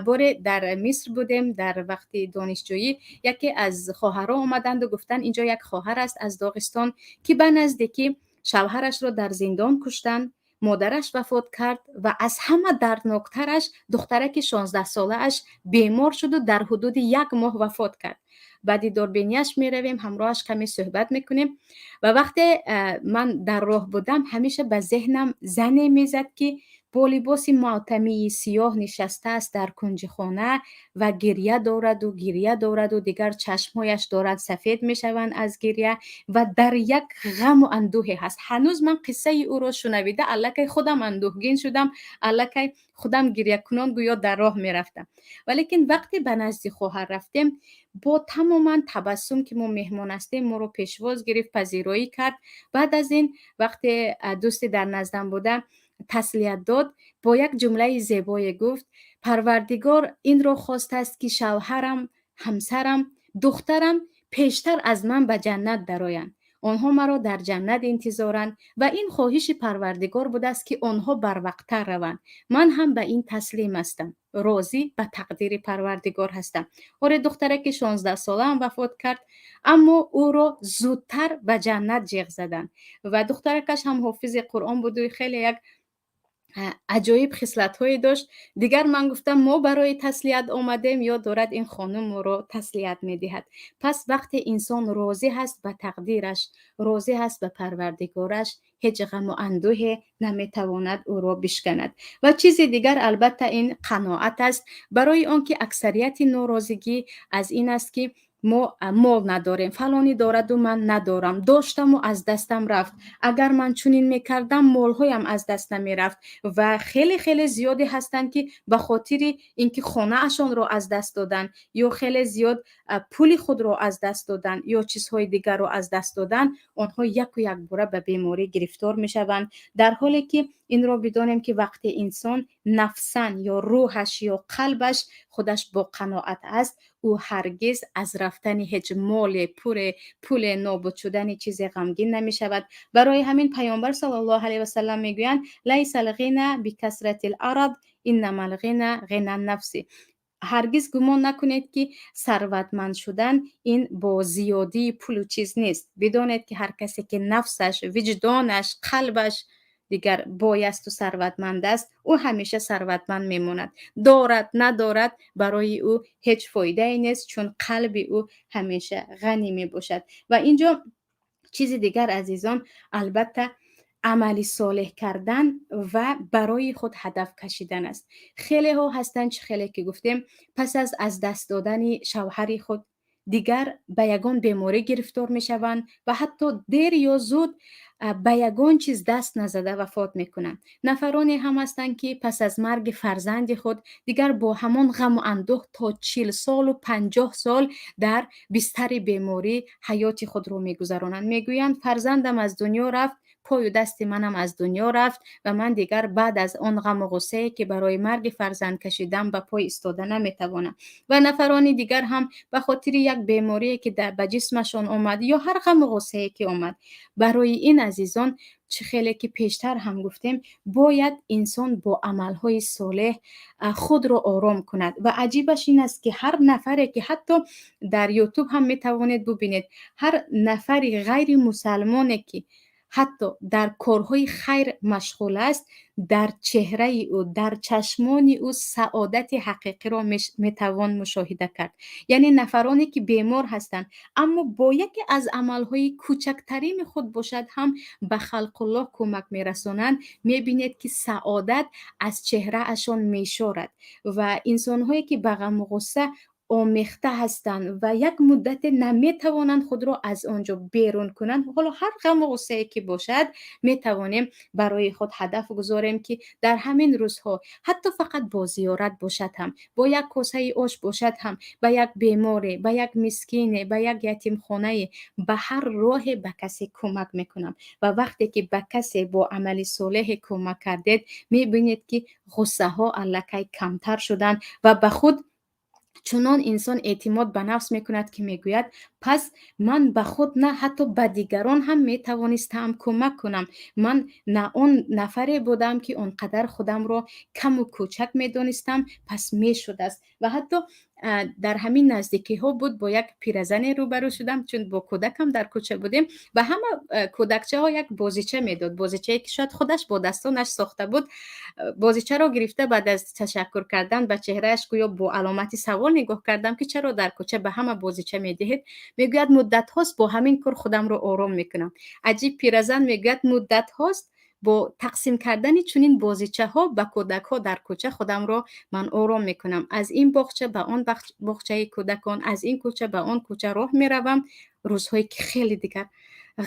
باره در مصر بودیم در وقت دانشجویی، یکی از خواهرها آمدند و گفتن اینجا یک خواهر است از داغستان که به نزدیکی شوهرش را در زندان کشتند، مادرش وفات کرد و از همه دردناکترش دخترک 16 ساله اش بیمار شد و در حدود 1 ماه وفات کرد. بعدی دوربینیش می رویم، همراهش کمی صحبت میکنیم و وقتی من در راه بودم همیشه به ذهنم زنی میزد که با لباس ماتمی سیاه نشسته است در کنج خانه و گریه دارد و دیگر چشمهایش دارد سفید میشوند از گریه و در یک غم و اندوه هست. هنوز من قصه او را شنویده الکی خودم اندوهگین شدم، الکی خودم گریه کنان گویا در راه میرفتم. ولیکن وقتی به نزد خواهر رفتیم با تماما تبسم که ما مهمان هستیم ما رو پیشواز گرفت، پذیرایی کرد. بعد از این وقتی دوستی در نزدم بوده تسلیت داد، با یک جمله زیبایی گفت پروردگار این را خواسته است که شوهرم، همسرم، دخترم پیشتر از من به جنت درآیند. آنها مرا در جنت انتظارند و این خواهش پروردگار بوده است که آنها بر وقت‌تر روند. من هم به این تسلیم هستم، راضی به تقدیر پروردگار هستم. اور دخترک 16 ساله هم وفات کرد، اما او را زودتر به جنت جیغ زدند و دخترکش هم حافظ قرآن بود و خیلی یک عجایب خصلت هایی داشت. دیگر من گفتم ما برای تسلیت آمدیم یا دارد این خانم ما را تسلیت می دهد. پس وقتی انسان راضی هست به تقدیرش، راضی هست به پروردگارش، هیچ غم و اندوه نمی تواند او را بشکند. و چیز دیگر البته این قناعت است، برای آنکه اکثریت ناراضگی از این است که ما مال نداریم، فلانی دارد و من ندارم، داشتم و از دستم رفت، اگر من چنین میکردم مالهایم از دست نمی رفت. و خیلی خیلی زیادی هستند که به خاطر اینکه خانه اشان را از دست دادن یا خیلی زیاد پول خود را از دست دادن یا چیزهای دیگر را از دست دادن، آنها یک و یک باره به بیماری گرفتار می شوند. در حالی که این را بدانیم که وقتی انسان نفسن یا روحش یا قلبش خودش با قناعت است، او هرگز از رفتن هیچ مال پول نابود شدن چیزی غمگین نمی شود. برای همین پیامبر صلی الله علیه و سلم میگویند لیس الغنى بکثرة العرض انما الغنى غنى النفس. هرگز گمان نکنید که ثروتمند شدن این با زیادی پول و چیز نیست. بدانید که هر کسی که نفسش، وجدانش، قلبش دیگر بایست و ثروتمند است، او همیشه ثروتمند میموند. دارد ندارد برای او هیچ فایده ای نیست، چون قلب او همیشه غنی می باشد. و اینجا چیز دیگر عزیزان البته عملی صالح کردن و برای خود هدف کشیدن است. خیلی ها هستند، خیلی که گفتیم پس از دست دادن شوهر خود دیگر به یگان بیماری گرفتار می شوند و حتی دیر یا زود به یگان چیز دست نزده وفات می کنند. نفرانی هم هستند که پس از مرگ فرزند خود دیگر با همان غم و اندوه تا 40 سال و 50 سال در بستر بیماری حیات خود رو می گذرانند. می گویند فرزندم از دنیا رفت، پای و دست منم از دنیا رفت و من دیگر بعد از آن غم و غصه که برای مرگ فرزند کشیدم به پای ایستاده نمیتوانم. و نفرانی دیگر هم به خاطر یک بیماری که به جسمشان آمد یا هر غم و غصه که آمد. برای این عزیزان چه خیلی که پیشتر هم گفتیم باید انسان با عملهای صالح خود را آرام کند. و عجیبش این است که هر نفری که حتی در یوتیوب هم میتوانید ببینید، هر نفری غیر مسلمانی که حتی در کارهای خیر مشغول است، در چهره او، در چشمان او سعادت حقیقی را میتوان مشاهده کرد. یعنی نفرانی که بیمار هستند اما با یکی از عملهای کوچکترین خود باشد هم به خلق الله کمک میرسانند، میبینید که سعادت از چهره اشان میشورد. و انسانهایی که به غم و غصه آمیخته هستند و یک مدت نمیتوانند خود را از آنجا بیرون کنند. حالا هر غم و غصه که باشد میتوانیم برای خود هدف گذاریم که در همین روزها حتی فقط با زیارت باشد هم، با یک کاسه آش باشد هم، به یک بیماری، به یک مسکین، به یک یتیم خانه، به هر راه به کسی کمک میکنم. و وقتی که به کسی با عمل صالح کمک کردید میبینید که غصه ها الکی کمتر شدن و به خود چنان انسان اعتماد به نفس میکند که میگوید پس من به خود نه حتی به دیگران هم میتوانستم کمک کنم. من نه اون نفری بودم که اونقدر خودم رو کم و کوچک میدانستم، پس میشد است. و حتی در همین نزدیکی ها بود با یک پیرزن روبرو شدم، چون با کودکم در کوچه بودیم و همه کودکچه ها یک بازیچه میداد، بازیچه که شاید خودش با دستانش ساخته بود. بازیچه را گرفته بعد از تشکر کردن به چهرهش گویا با علامتی سوال نگاه کردم که چرا در کوچه به همه بازیچه میدهید؟ میگوید مدت هاست با همین کار خودم رو آرام میکنم. عجیب پیرزن میگوید مدت هاست با تقسیم کردن چنین بازیچه ها به کودک ها در کوچه خودم رو من آرام میکنم. از این باغچه به آن باغچه کودکان، از این کوچه به آن کوچه راه میروم. روزهایی که خیلی دیگر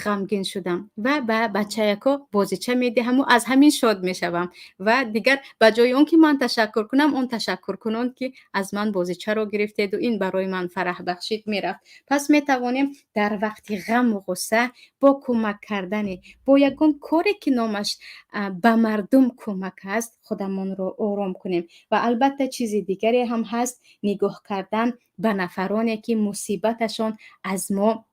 غمگین شدم و به بچه‌ها بازیچه میدهم و از همین شاد میشوم و دیگر به جای اون که من تشکر کنم اون تشکر کنند که از من بازیچه رو گرفتید و این برای من فرح بخشید میرفت. پس میتوانیم در وقت غم و غصه با کمک کردن با یگان کاری که نامش به مردم کمک است خودمان رو آرام کنیم. و البته چیز دیگری هم هست، نگاه کردن به نفرانی که مصیبتشان از ما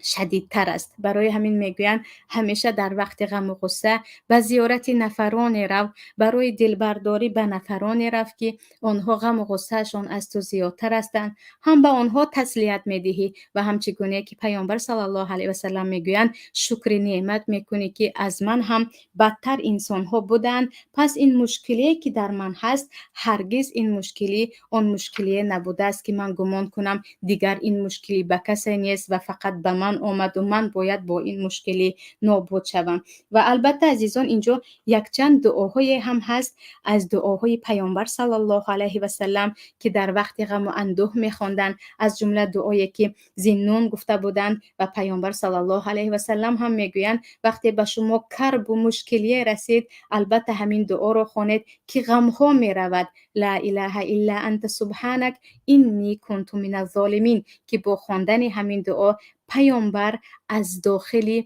شدیدتر است. برای همین میگویند همیشه در وقت غم و غصه به زیارت نفرانی رو، برای دلبرداری به نفرانی رو که آنها غم و غصه شان از تو زیادتر هستند، هم به آنها تسلیت میدهی و همچگونه که پیامبر صلی الله علیه و سلم میگویند شکر نعمت میکنی که از من هم بدتر انسان ها بودند، پس این مشکلی که در من هست هرگز این مشکلی آن مشکلی نبوده است که من گمان کنم دیگر این مشکلی به کسی نیست و فقط به من آمد و من باید با این مشکلی نابود شوم. و البته عزیزان اینجا یک چند دعاهای هم هست از دعاهای پیامبر صلی الله علیه و سلم که در وقت غم و اندوه میخواندن، از جمله دعایی که ذوالنون گفته بودند و پیامبر صلی الله علیه و سلم هم میگویند وقتی به شما کرب و مشکلی رسید البته همین دعا رو خوانید که غم ها میرود. لا اله الا انت سبحانك اینی کنت من الظالمین، که با خواندن همین دعا پیامبر از داخل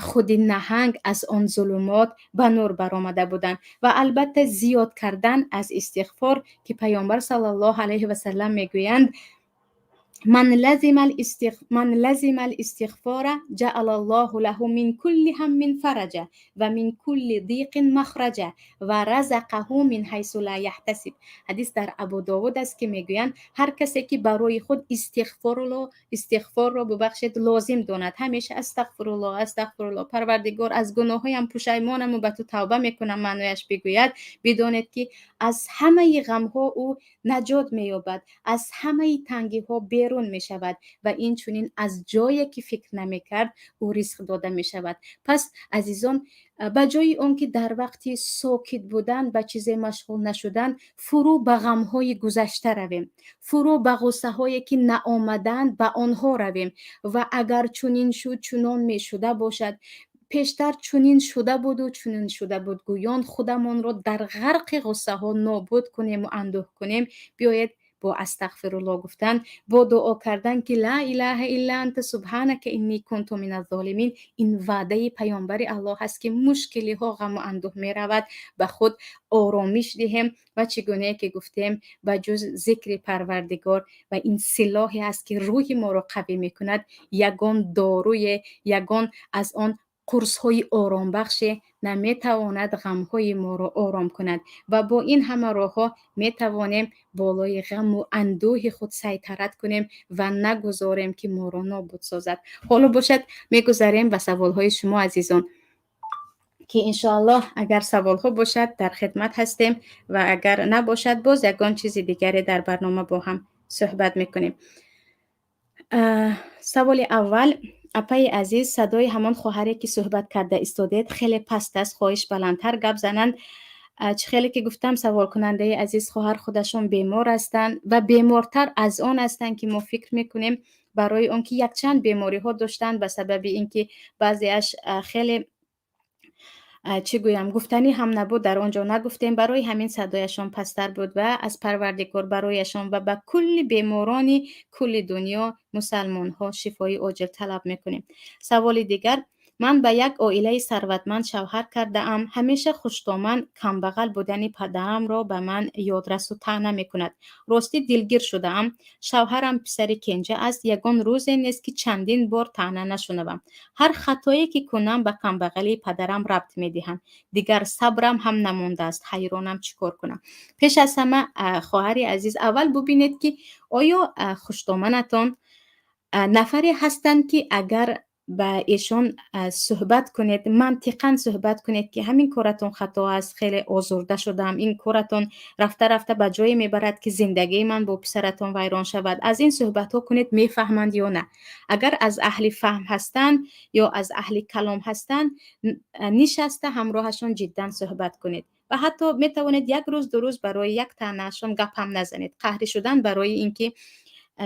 خود نهنگ از آن ظلمات به نور برآمده بودند. و البته زیاد کردن از استغفار که پیامبر صلی الله علیه و سلم میگویند من لزم الاستغفار جعل الله له من كل هم فرجا و من كل ضيق مخرجا و رزقه من حيث لا يحتسب. حدیث در ابو داود است که میگویند هر کسی که برای خود استغفار را ببخشید لازم داند، همیشه استغفر الله پروردگار از گناهایم پشیمانم و به تو توبه میکنم معنیش بگوید، بدانید که از همه غم ها او نجات مییابد، از همه تنگی ها بیرون می شود و این چنین از جایی که فکر نمی کرد او رزق داده می شود. پس عزیزان به جای اون که در وقتی ساکت بودن به چیز مشغول نشدن فرو به غم های گذشته رویم، فرو به غصه هایی که نآمدند به آنها رویم و اگر چنین شد چنان می شده باشد، پیشتر چنین شده بود و چنین شده بود گویان خودمان را در غرق غصه ها نابود کنیم و اندوه کنیم. بیایید با استغفرالله گفتن، با دعا کردن که لا اله الا انت سبحانك انی کنت من الظالمین، این وعده پیامبر الله هست که مشکلی ها غم و اندوه می رود به خود آرامش دهیم و چگونه که گفتیم به جز ذکر پروردگار و این سلاحی است که روح ما را قوی می کند، یگان داروی یگان از آن قرص های آرام بخش نمیتواند غم های ما را آرام کند و با این همه راه ها میتوانیم بالای غم و اندوه خود سیطرت کنیم و نگذاریم که ما را نابود سازد. حالا باشد میگذاریم به سوال های شما عزیزان که انشاءالله اگر سوال ها باشد در خدمت هستیم و اگر نباشد باز یگان چیز دیگری در برنامه با هم صحبت میکنیم. سوال اول، اپای عزیز صدای همان خواهری که صحبت کرده استودید خیلی پست است، خواهش بلندتر گپ زنند. خیلی که گفتم سوال کننده عزیز خواهر خودشون بیمار هستند و بیمارتر از آن هستند که ما فکر میکنیم، برای اون که یک چند بیماری ها داشتن به سبب اینکه بعضیش خیلی چی گویم گفتنی هم نبود، در آنجا نگفتیم، برای همین صدایشان پستر بود و از پروردگار برایشان و به کل بیمارانی کل دنیا مسلمان ها شفای عاجل طلب میکنیم. سوال دیگر: من به یک عائله ثروتمند شوهر کرده ام. همیشه خوشتامن کمبغل بودن پدرم را به من یادرس و طعنه میکند. راستی دلگیر شده ام. شوهرم پسری کنجه است. یگان روزی نیست که چندین بار طعنه نشنوم. هر خطایی که کنم به کمبغلی پدرم ربط میدهم. دیگر صبرم هم نمانده است. حیرانم چیکار کنم. پیش از همه خواهر عزیز، اول ببینید که آیا خوشتامنتان نفری هستند که اگر با ایشان صحبت کنید، منطقاً صحبت کنید که همین کارتون خطا است، خیلی آزرده شدم، این کارتون رفته رفته به جایی میبرد که زندگی من با پسرتون ویران شود، از این صحبت ها کنید، میفهمند یا نه؟ اگر از اهل فهم هستند یا از اهل کلام هستند، نشسته همراهشون جدا صحبت کنید و حتی میتوانید یک روز دو روز برای یک طعنهشون گپ هم نزنید. قهری شدن برای اینکه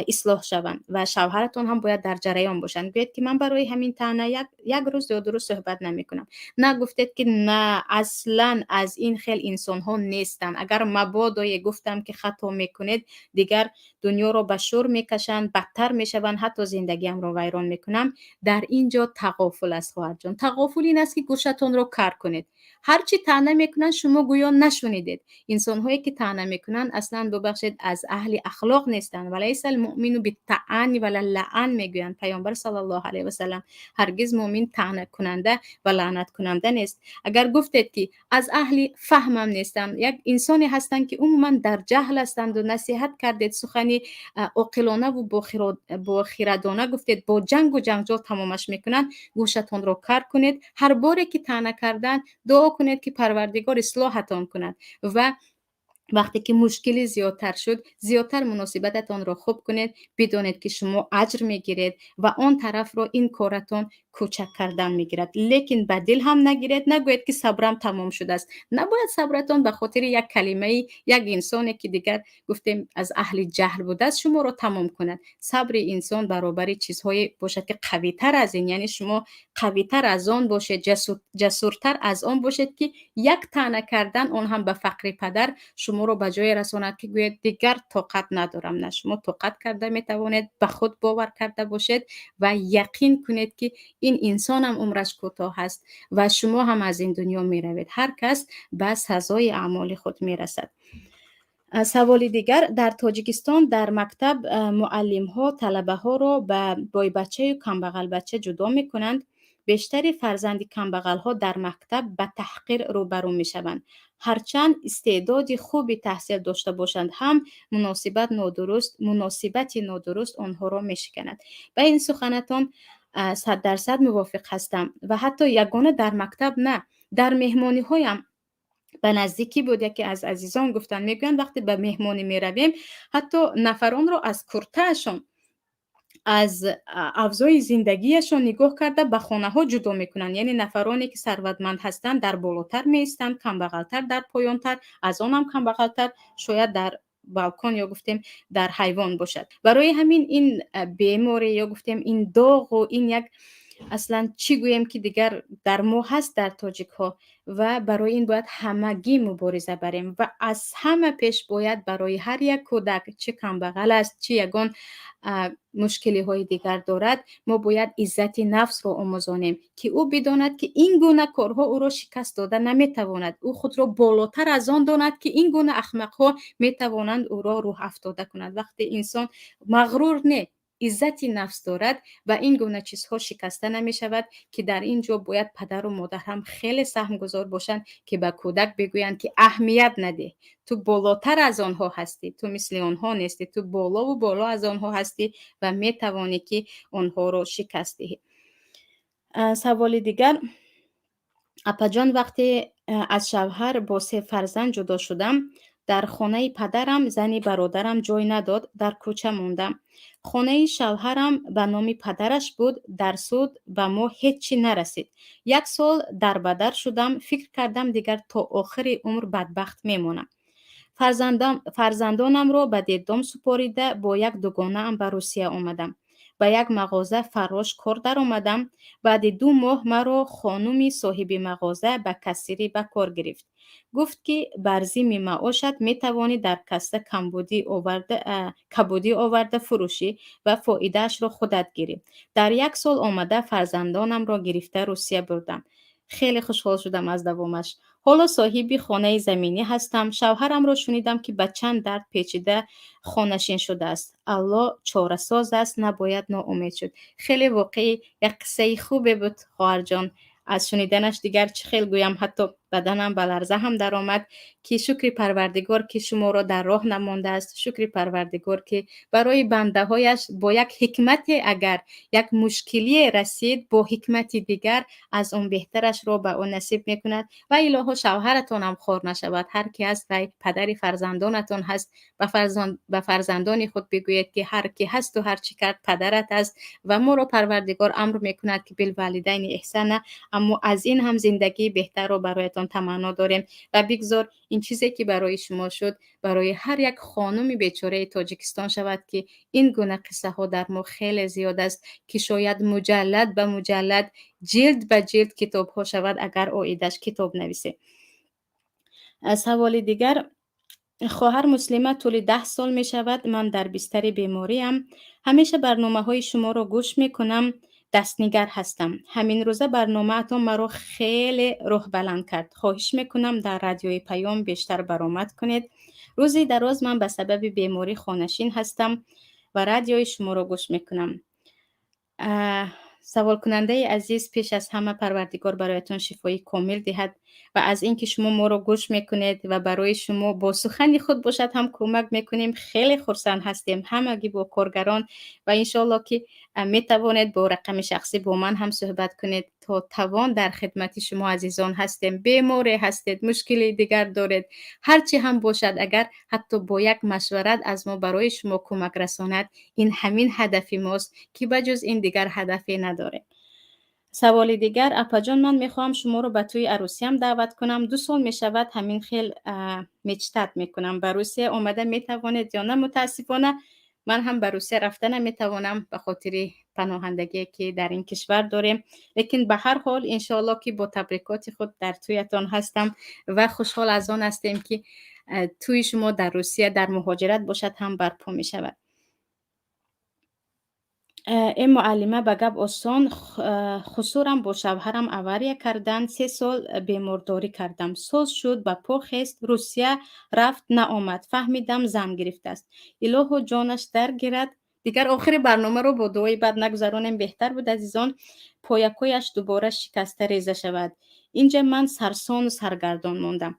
اصلاح شوند و شوهرتون هم باید در جریان باشن. گوید که من برای همین طعنه یک روز یا دو روز صحبت نمی کنم. نه، گفتید که نه، اصلا از این خیل انسان ها نیستن. اگر مبادا گفتم که خطا میکنید، دیگر دنیا رو به شور میکشند، بدتر میشوند، حتی زندگی هم رو ویران میکنم. در اینجا تغافل است خواهر جان. تغافل این است که گوشتون رو کار کنید. هرچی طعنه میکنن شما گویا نشنیدید. انسان هایی که طعنه میکنن اصلا ببخشید از اهل اخلاق نیستن. ولیس المؤمن بالطعن ولا اللعن میگویند پیامبر صلی الله علیه و سلم. هرگز مؤمن طعنه کننده و لعنت کننده نیست. اگر گفتید که از اهل فهمم نیستن، یک انسانی هستند که عموما در جهل هستند و نصیحت کردید، سخنی عاقلانه و با خردانه گفتید، با جنگ و جنجال تمامش میکنن، گوشتون رو کار کنید. هر باری که طعنه کردن دعا کنید که پروردگار اصلاحتان کند و وقتی که مشکلی زیادتر شد، زیادتر مناسبتتان را خوب کنید. بدانید که شما اجر میگیرید و آن طرف را این کارتان کوچک کردن میگیرد. لیکن به دل هم نگیرید، نگوید که صبرم تمام شده است. نباید صبرتان به خاطر یک کلمه یک انسانی که دیگر گفتیم از اهل جهل بوده است شما را تمام کند. صبر انسان برابر چیزهای باشد که قوی تر از این، یعنی شما قوی تر از آن باشید، جسورتر از آن باشید که یک طعنه کردن آن هم به فقر پدر شما رو به جای رساند که گوید دیگر طاقت ندارم. نه، شما طاقت کرده میتوانید، به خود باور کرده باشید و یقین کنید که این انسان هم عمرش کوتاه است و شما هم از این دنیا میروید. هر کس به سزای اعمال خود میرسد. سوال دیگر: در تاجیکستان در مکتب معلم ها طلبه ها را با بچه و کمبغل بچه جدا میکنند. بیشتر فرزند کمبغل ها در مکتب به تحقیر روبرو می شوند. هرچند استعداد خوبی تحصیل داشته باشند هم مناسبت نادرست آنها را می شکند. به این سخنتان 100% موافق هستم و حتی یگانه در مکتب نه، در مهمانی هایم به نزدیکی بود. یکی از عزیزان گفتن، میگن وقتی به مهمانی می رویم حتی نفران را از کرتهشان، از افزای زندگیشان نگاه کرده به خانه ها جدا میکنن. یعنی نفرانی که ثروتمند هستند در بالاتر میستند، کمبغلتر در پایانتر، از آن هم کمبغلتر شاید در بالکن یا گفتیم در حیوان باشد. برای همین این بیماری یا گفتیم این داغ و این یک اصلا چی گویم که دیگر در ما هست در تاجیک ها و برای این باید همگی مبارزه بریم و از همه پیش باید برای هر یک کودک، چه کمبغل است چه یگان مشکلی های دیگر دارد، ما باید عزت نفس را آموزانیم که او بداند که این گونه کارها او را شکست داده نمیتواند. او خود را بالاتر از آن داند که این گونه احمق ها میتوانند او را روح افتاده کنند. وقتی انسان مغرور نه، عزت نفس دارد و این گونه چیزها شکسته نمی شود که در اینجا باید پدر و مادر هم خیلی سهم گذار باشند که به کودک بگویند که اهمیت نده، تو بالاتر از آنها هستی، تو مثل آنها نیستی، تو بالا و بالا از آنها هستی و می توانی که آنها رو شکست دهی. سوال دیگر: اپا جان، وقتی از شوهر با 3 فرزند جدا شدم، در خانه پدرم زنی برادرم جای نداد، در کوچه موندم. خانه شوهرم به نام پدرش بود، در سود به ما هیچی نرسید. 1 سال در بدر شدم، فکر کردم دیگر تا آخر عمر بدبخت میمونم. فرزندانم را به دیدم سپاریده با یک دوگانه ام به روسیه آمدم. به یک مغازه فراش کار در آمدم. بعد 2 ماه مرا خانمی صاحب مغازه به کسیری به کار گرفت. گفت که بر ضمن معاشت می توانی در کسه کبودی آورده فروشی و فایدهش را خودت گیری. در 1 سال آمده فرزندانم را گرفته روسیه بردم. خیلی خوشحال شدم از دوامش. حالا صاحب خانه زمینی هستم. شوهرم را شنیدم که به چند درد پیچیده خانشین شده است. الله چاره ساز است، نباید ناامید شد. خیلی واقعی یک قصه خوبی بود خواهر جان. از شنیدنش دیگر چه خیلی گویم، حتی بدنم به لرزه هم در آمد که شکر پروردگار که شما را در راه نمانده است. شکر پروردگار که برای بنده هایش با یک حکمت، اگر یک مشکلی رسید با حکمت دیگر از اون بهترش را به اون نصیب میکند. و الهی شوهرتان هم خور نشود. هر کی هست و پدری فرزندانتان هست، به فرزندان خود بگوید که هر کی هست و هر چی کرد پدرت است و ما را پروردگار امر میکند که بالوالدین احسانا. اما از این هم زندگی بهتر رو برایتان تمنا داریم و بگذار این چیزی که برای شما شد برای هر یک خانم بیچاره تاجیکستان شود که این گونه قصه ها در ما خیلی زیاد است که شاید مجلد به مجلد، جلد به جلد کتاب ها شود اگر آیدش کتاب نویسه. سوال دیگر: خواهر مسلمه طول 10 سال می شود من در بستر بیماریم. همیشه برنامه های شما را گوش می کنم. دستنگر هستم. همین روزه برنامه اتون مرا خیلی روح بلند کرد. خواهش میکنم در رادیوی پیام بیشتر برآمد کنید. روزی دراز من به سبب بیماری خانشین هستم و رادیوی شما را گوش میکنم. سوال کننده عزیز، پیش از همه پروردگار برایتون شفای کامل دهد و از اینکه شما ما رو گوش میکنید و برای شما با سخن خود باشد هم کمک میکنیم. خیلی خرسند هستیم همگی با کارگران و انشالله که میتوانید با رقم شخصی با من هم صحبت کنید تا توان در خدمت شما عزیزان هستیم. بیماری هستید، مشکلی دیگر دارید، هرچی هم باشد، اگر حتی با یک مشورت از ما برای شما کمک رساند، این همین هدف ماست که بجز این دیگر هدفی نداره. سوال دیگر: اپا جان من میخوام شما رو به توی عروسیم دعوت کنم. 2 سال میشود همین خیل مجتهد میکنم. به روسیه آمده میتوانید یا نه؟ متاسفانه من هم به روسیه رفته نمیتوانم به خاطر پناهندگی که در این کشور داریم، لیکن به هر حال انشاءالله که با تبریکات خود در تویتان هستم و خوشحال از آن هستیم که توی شما در روسیه در مهاجرت باشد هم برپا میشود. این معلمه به گپ آسان خسورم با شوهرم اوریه کردن. 3 سال بیمارداری کردم. سال شد به پا خست، روسیه رفت نه آمد. فهمیدم زن گرفته است. الهو جانش در گیرد. دیگر آخر برنامه رو با دعای بد نگذرانیم. بهتر بود عزیزان پایکویش دوباره شکسته ریزه شود. اینجا من سرسان و سرگردان موندم.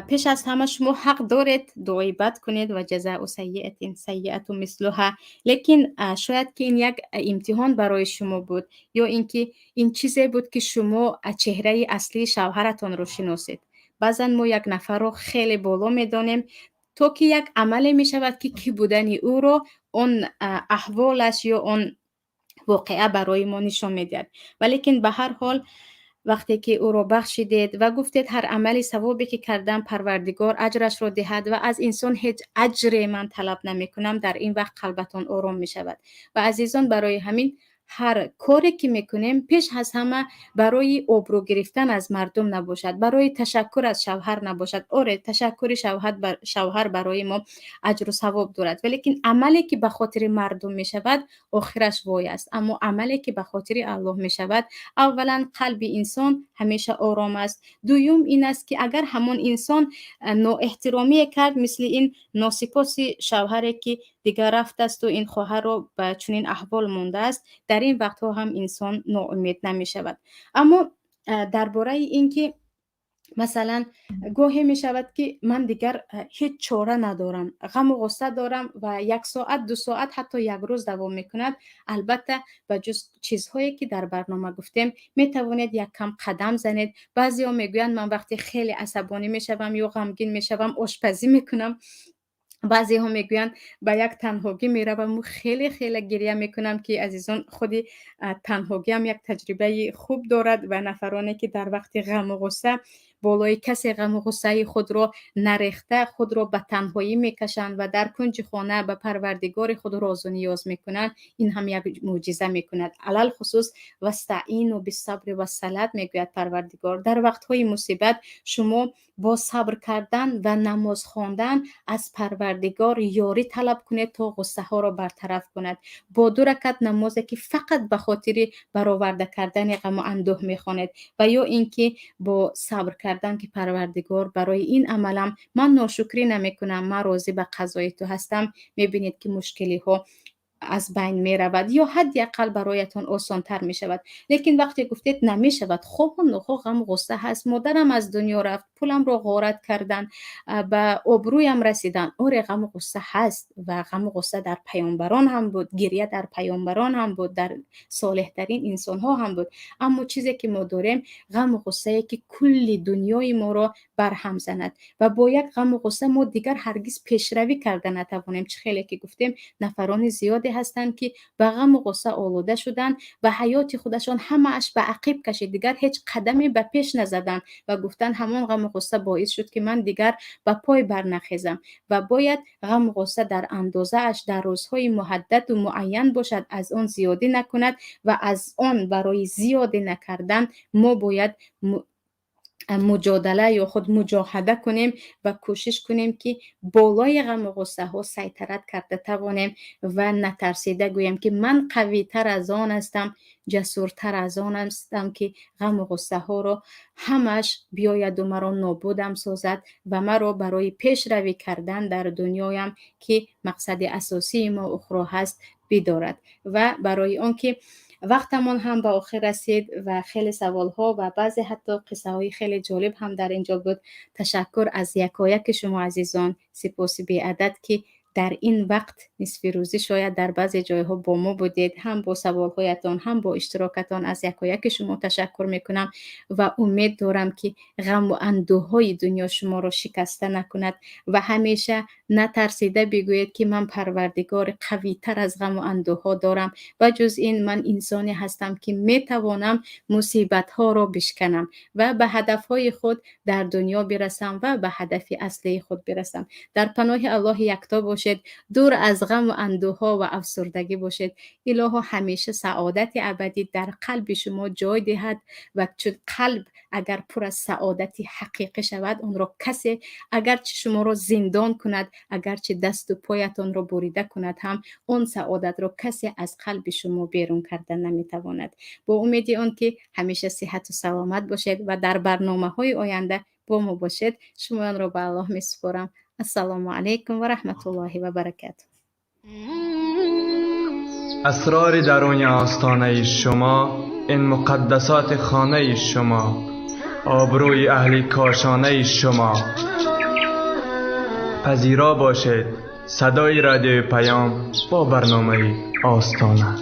پیش از همه شما حق دارید دعای بد کنید و جزاء سیئة سیئة مثلها، لیکن شاید که این یک امتحان برای شما بود یا اینکه این چیزی بود که شما چهره اصلی شوهرتان رو شناسید. بعضا ما یک نفر رو خیلی بالا میدانیم تا که یک عملی می شود که کی بودن او رو اون احوالش یا اون واقعه برای ما نشان میدهد. ولیکن به هر حال وقتی که او را بخشیدید و گفتید هر عملی ثوابی که کردم پروردگار اجرش را دهد و از انسان هیچ اجری من طلب نمی کنم، در این وقت قلبتان آرام می شود. و عزیزان برای همین هر کاری که میکنیم پیش از همه برای آبرو گرفتن از مردم نباشد، برای تشکر از شوهر نباشد. آره تشکر شوهر برای ما اجر و ثواب دارد، ولیکن عملی که به خاطر مردم می شود آخرش وای است. اما عملی که به خاطر الله می شود، اولا قلب انسان همیشه آرام است. دوم این است که اگر همون انسان نااحترامی کرد، مثل این ناسپاس شوهری که دیگر رفت است و این خواهر رو به چنین احوال مونده است، در این وقت ها هم انسان ناامید نمی شود. اما درباره اینکه مثلا گاهی می شود که من دیگر هیچ چاره ندارم، غم و غصه دارم و 1 ساعت 2 ساعت حتی 1 روز دوام می کند. البته به جز چیزهایی که در برنامه گفتیم می توانید یک کم قدم زنید. بعضی ها می گویند من وقتی خیلی عصبانی می شوم یا غمگین می شوم آشپزی می کنم. بعضی ها میگویند به یک تنهاگی میروم و خیلی خیلی گریه میکنم که عزیزان خودی تنهاگی هم یک تجربه خوب دارد و نفرانی که در وقت غم و غصه بالای کسی غم و غصه خود را نریخته خود را به تنهایی میکشند و در کنج خانه به پروردگار خود راز و نیاز میکنند، این هم یک معجزه میکند. علل خصوص واستعینوا بالصبر والصلاة میگوید پروردگار در وقتهای مصیبت شما با صبر کردن و نماز خواندن از پروردگار یاری طلب کنید تا غصه ها را برطرف کند. با 2 رکعت نمازی که فقط به خاطر برآورده کردن غم و اندوه میخواند و یا اینکه با صبر کردن که پروردگار برای این عملم من ناشکری نمی کنم، من راضی به قضای تو هستم، میبینید که مشکلی ها از بین می رود یا حداقل برایتان آسان تر می شود. لیکن وقتی گفتید نمی شود، خب و نخواه غم غصه هست، مادرم از دنیا رفت، پولم رو غارت کردن، به آبرویم رسیدن، آره غم غصه هست و غم غصه در پیامبران هم بود، گریه در پیامبران هم بود، در صالح ترین انسان ها هم بود. اما چیزی که ما داریم غم غصه که کل دنیای ما را برهم زند و با یک غم غصه ما دیگر هرگز پیشروی کرده نتوانیم. چه خیلی که گفتیم نفران زیادی هستند که به غم و غصه آلوده شدن و حیات خودشان همه اش به عقب کشید، دیگر هیچ قدمی به پیش نزدن و گفتن همان غم و غصه باعث شد که من دیگر به پای برنخیزم و باید غم و غصه در اندازه اش در روزهای محدد و معین باشد، از آن زیادی نکند و از آن برای زیادی نکردن ما باید مجادله یا خود مجاهده کنیم و کوشش کنیم که بالای غم و غصه ها سیطرت کرده توانیم و نترسیده گویم که من قوی تر از آن هستم، جسورتر از آن هستم که غم و غصه ها رو همش بیاید و مرا نابودم سازد و مرا برای پیش روی کردن در دنیایم که مقصد اساسی ما اخرى هست بدارد. و برای آن که وقتمان هم به آخر رسید و خیلی سوال ها و بعضی حتی قصه های خیلی جالب هم در اینجا بود. تشکر از یکایک شما عزیزان، سپاس بی عدد که در این وقت نصف روزی شاید در بعضی جایها با ما بودید، هم با سوالهایتان هم با اشتراکتان. از یکایک شما تشکر میکنم و امید دارم که غم و اندوهای دنیا شما را شکسته نکند و همیشه نترسیده بگویید که من پروردگار قوی تر از غم و اندوها دارم و جز این من انسانی هستم که میتوانم مصیبت ها را بشکنم و به هدف های خود در دنیا برسم و به هدف اصلی خود برسم. در پناه الله یکتا باشید، دور از غم و اندوها و افسردگی باشید. الهی همیشه سعادت ابدی در قلب شما جای دهد و چون قلب اگر پر از سعادت حقیقی شود، اون را کسی اگرچه شما را زندان کند، اگرچه دست و پایتان را بریده کند، هم اون سعادت را کسی از قلب شما بیرون کردن نمیتواند. با امید آن که همیشه صحت و سلامت باشید و در برنامه‌های آینده با ما باشید. شما را به الله میسپارم. السلام علیکم و رحمت الله و برکاته. اسرار درون آستانه شما، این مقدسات خانه شما، آبروی اهل کاشانه شما. پذیرا باشید صدای رادیو پیام با برنامه آستانه.